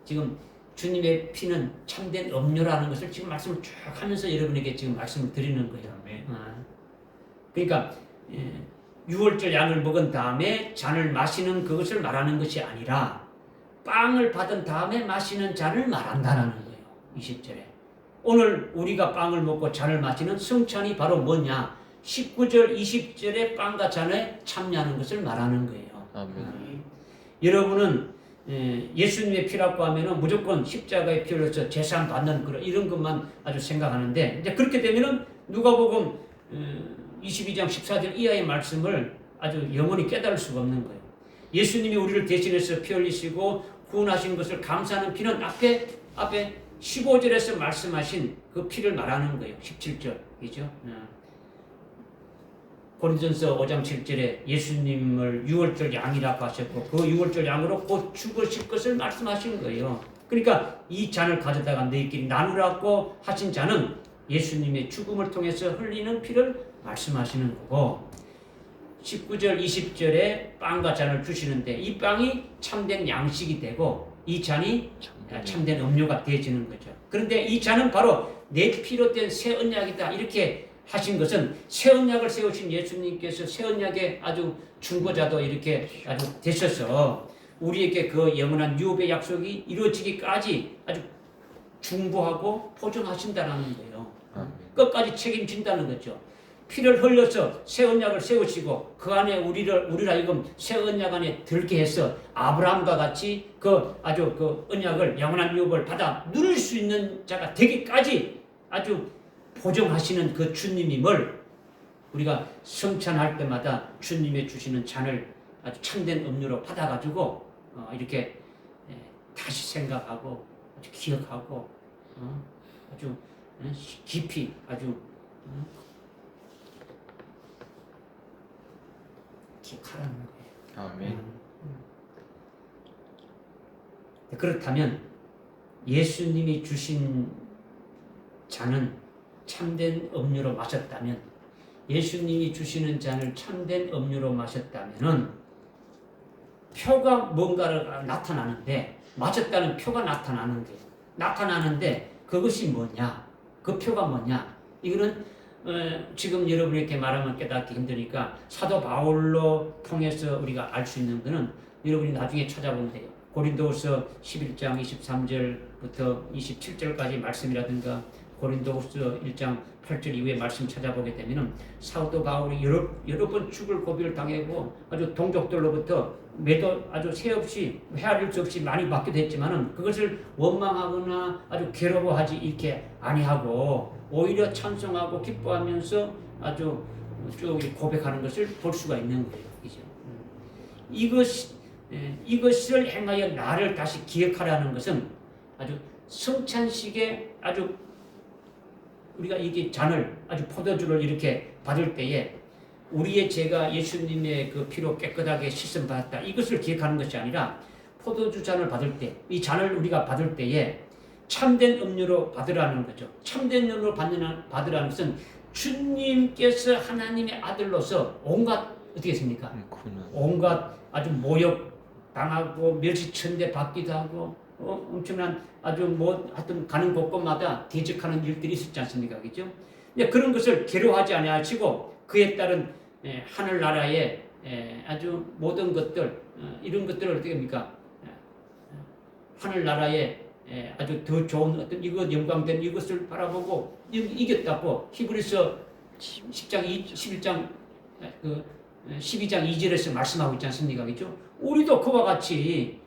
지금 주님의 피는 참된 음료라는 것을 지금 말씀을 쭉 하면서 여러분에게 지금 말씀을 드리는 거예요. 그러니까 유월절 양을 먹은 다음에 잔을 마시는 그것을 말하는 것이 아니라 빵을 받은 다음에 마시는 잔을 말한다는 거예요. 20절에. 오늘 우리가 빵을 먹고 잔을 마시는 성찬이 바로 뭐냐? 19절, 20절에 빵과 잔에 참여하는 것을 말하는 거예요. 아멘. 여러분은 예수님의 피라고 하면은 무조건 십자가의 피로서 재산 받는 그런 이런 것만 아주 생각하는데 이제 그렇게 되면은 누가복음 22장 14절 이하의 말씀을 아주 영원히 깨달을 수가 없는 거예요. 예수님이 우리를 대신해서 피 흘리시고 구원하신 것을 감사하는 피는 앞에 15절에서 말씀하신 그 피를 말하는 거예요. 17절이죠. 고린도전서 5장 7절에 예수님을 유월절 양이라고 하셨고 그 유월절 양으로 곧 죽으실 것을 말씀하신 거예요. 그러니까 이 잔을 가져다가 너희끼리 나누라고 하신 잔은 예수님의 죽음을 통해서 흘리는 피를 말씀하시는 거고 19절 20절에 빵과 잔을 주시는데 이 빵이 참된 양식이 되고 이 잔이 참된 음료가 되어지는 거죠. 그런데 이 잔은 바로 내 피로 된 새 언약이다 이렇게 하신 것은 새 언약을 세우신 예수님께서 새 언약의 아주 중보자도 이렇게 아주 되셔서 우리에게 그 영원한 유업의 약속이 이루어지기까지 아주 중보하고 보증하신다는 거예요. 끝까지 책임진다는 거죠. 피를 흘려서 새 언약을 세우시고 그 안에 우리를 하여금 새 언약 안에 들게 해서 아브라함과 같이 그 아주 그 언약을 영원한 유업을 받아 누릴 수 있는 자가 되기까지 아주 보증하시는 그 주님임을 우리가 성찬할 때마다 주님의 주시는 잔을 아주 참된 음료로 받아가지고 이렇게 다시 생각하고 아주 기억하고 아주 깊이 아주 기억하라는 거예요. 아멘. 그렇다면 예수님이 주신 잔은 참된 음료로 마셨다면 예수님이 주시는 잔을 참된 음료로 마셨다면은 표가 뭔가가 나타나는데 마셨다는 표가 나타나는데 그것이 뭐냐? 그 표가 뭐냐? 이거는 지금 여러분에게 말하면 깨닫기 힘드니까 사도 바울로 통해서 우리가 알 수 있는 것은 여러분이 나중에 찾아보면 돼요. 고린도후서 11장 23절부터 27절까지 말씀이라든가 고린도후서 1장 8절 이후에 말씀 찾아보게 되면은 사도 바울이 여러 번 죽을 고비를 당하고 아주 동족들로부터 매도 아주 새 없이 헤아릴 수 없이 많이 받기도 했지만은 그것을 원망하거나 아주 괴로워하지 이렇게 아니하고 오히려 찬송하고 기뻐하면서 아주 쭉 고백하는 것을 볼 수가 있는 거예요. 이것을 행하여 나를 다시 기억하라는 것은 아주 성찬식에 아주 우리가 이게 잔을 아주 포도주를 이렇게 받을 때에 우리의 죄가 예수님의 그 피로 깨끗하게 씻음 받았다. 이것을 기억하는 것이 아니라 포도주 잔을 받을 때, 이 잔을 우리가 받을 때에 참된 음료로 받으라는 거죠. 참된 음료로 받으라는 것은 주님께서 하나님의 아들로서 온갖 어떻게 했습니까? 온갖 아주 모욕 당하고 멸시천대 받기도 하고 엄청난 아주 하여튼 가는 곳곳마다 대적하는 일들이 있었지 않습니까? 그죠? 그런 것을 괴로워하지 아니하시고 그에 따른 하늘나라의 아주 모든 것들 이런 것들을 어떻게 합니까? 하늘나라의 아주 더 좋은 어떤 이것 영광된 이것을 바라보고 이겼다고 히브리서 10장 11장 12장 2절에서 말씀하고 있지 않습니까? 그죠? 우리도 그와 같이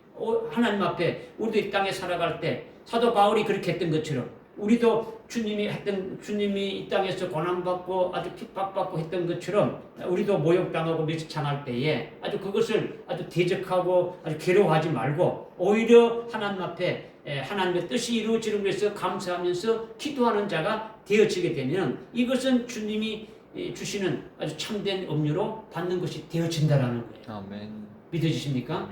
하나님 앞에 우리도 이 땅에 살아갈 때 사도 바울이 그렇게 했던 것처럼 우리도 주님이 이 땅에서 고난받고 아주 핍박받고 했던 것처럼 우리도 모욕당하고 멸시당할 때에 아주 그것을 아주 대적하고 아주 괴로워하지 말고 오히려 하나님 앞에 하나님의 뜻이 이루어지는 것에서 감사하면서 기도하는 자가 되어지게 되면 이것은 주님이 주시는 아주 참된 음료로 받는 것이 되어진다라는 거예요. 아멘. 믿어지십니까?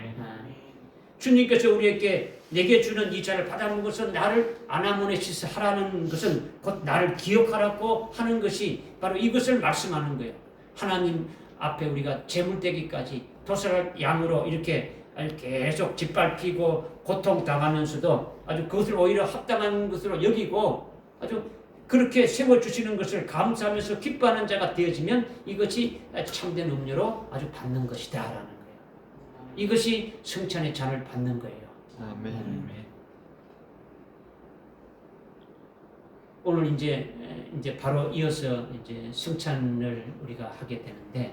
주님께서 우리에게 내게 주는 이 잔을 받아먹은 것은 나를 아나몬에 하라는 것은 곧 나를 기억하라고 하는 것이 바로 이것을 말씀하는 거예요. 하나님 앞에 우리가 재물되기까지 도살할 양으로 이렇게 계속 짓밟히고 고통당하면서도 아주 그것을 오히려 합당한 것으로 여기고 아주 그렇게 세워주시는 것을 감사하면서 기뻐하는 자가 되어지면 이것이 참된 음료로 아주 받는 것이다 라는 거예요. 이것이 성찬의 잔을 받는 거예요. 아멘. 오늘 이제 바로 이어서 이제 성찬을 우리가 하게 되는데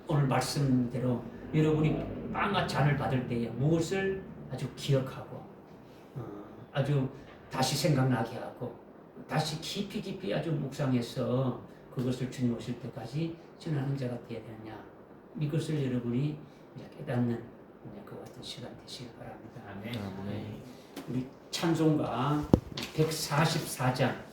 오늘 말씀대로 여러분이 빵과 잔을 받을 때에 무엇을 아주 기억하고 아주 다시 생각나게 하고 다시 깊이 아주 묵상해서 그것을 주님 오실 때까지 전하는 자가 되어야 되느냐, 이것을 여러분이 이제 깨닫는 그 같은 시간 되시길 바랍니다. 아멘. 우리 찬송가 144장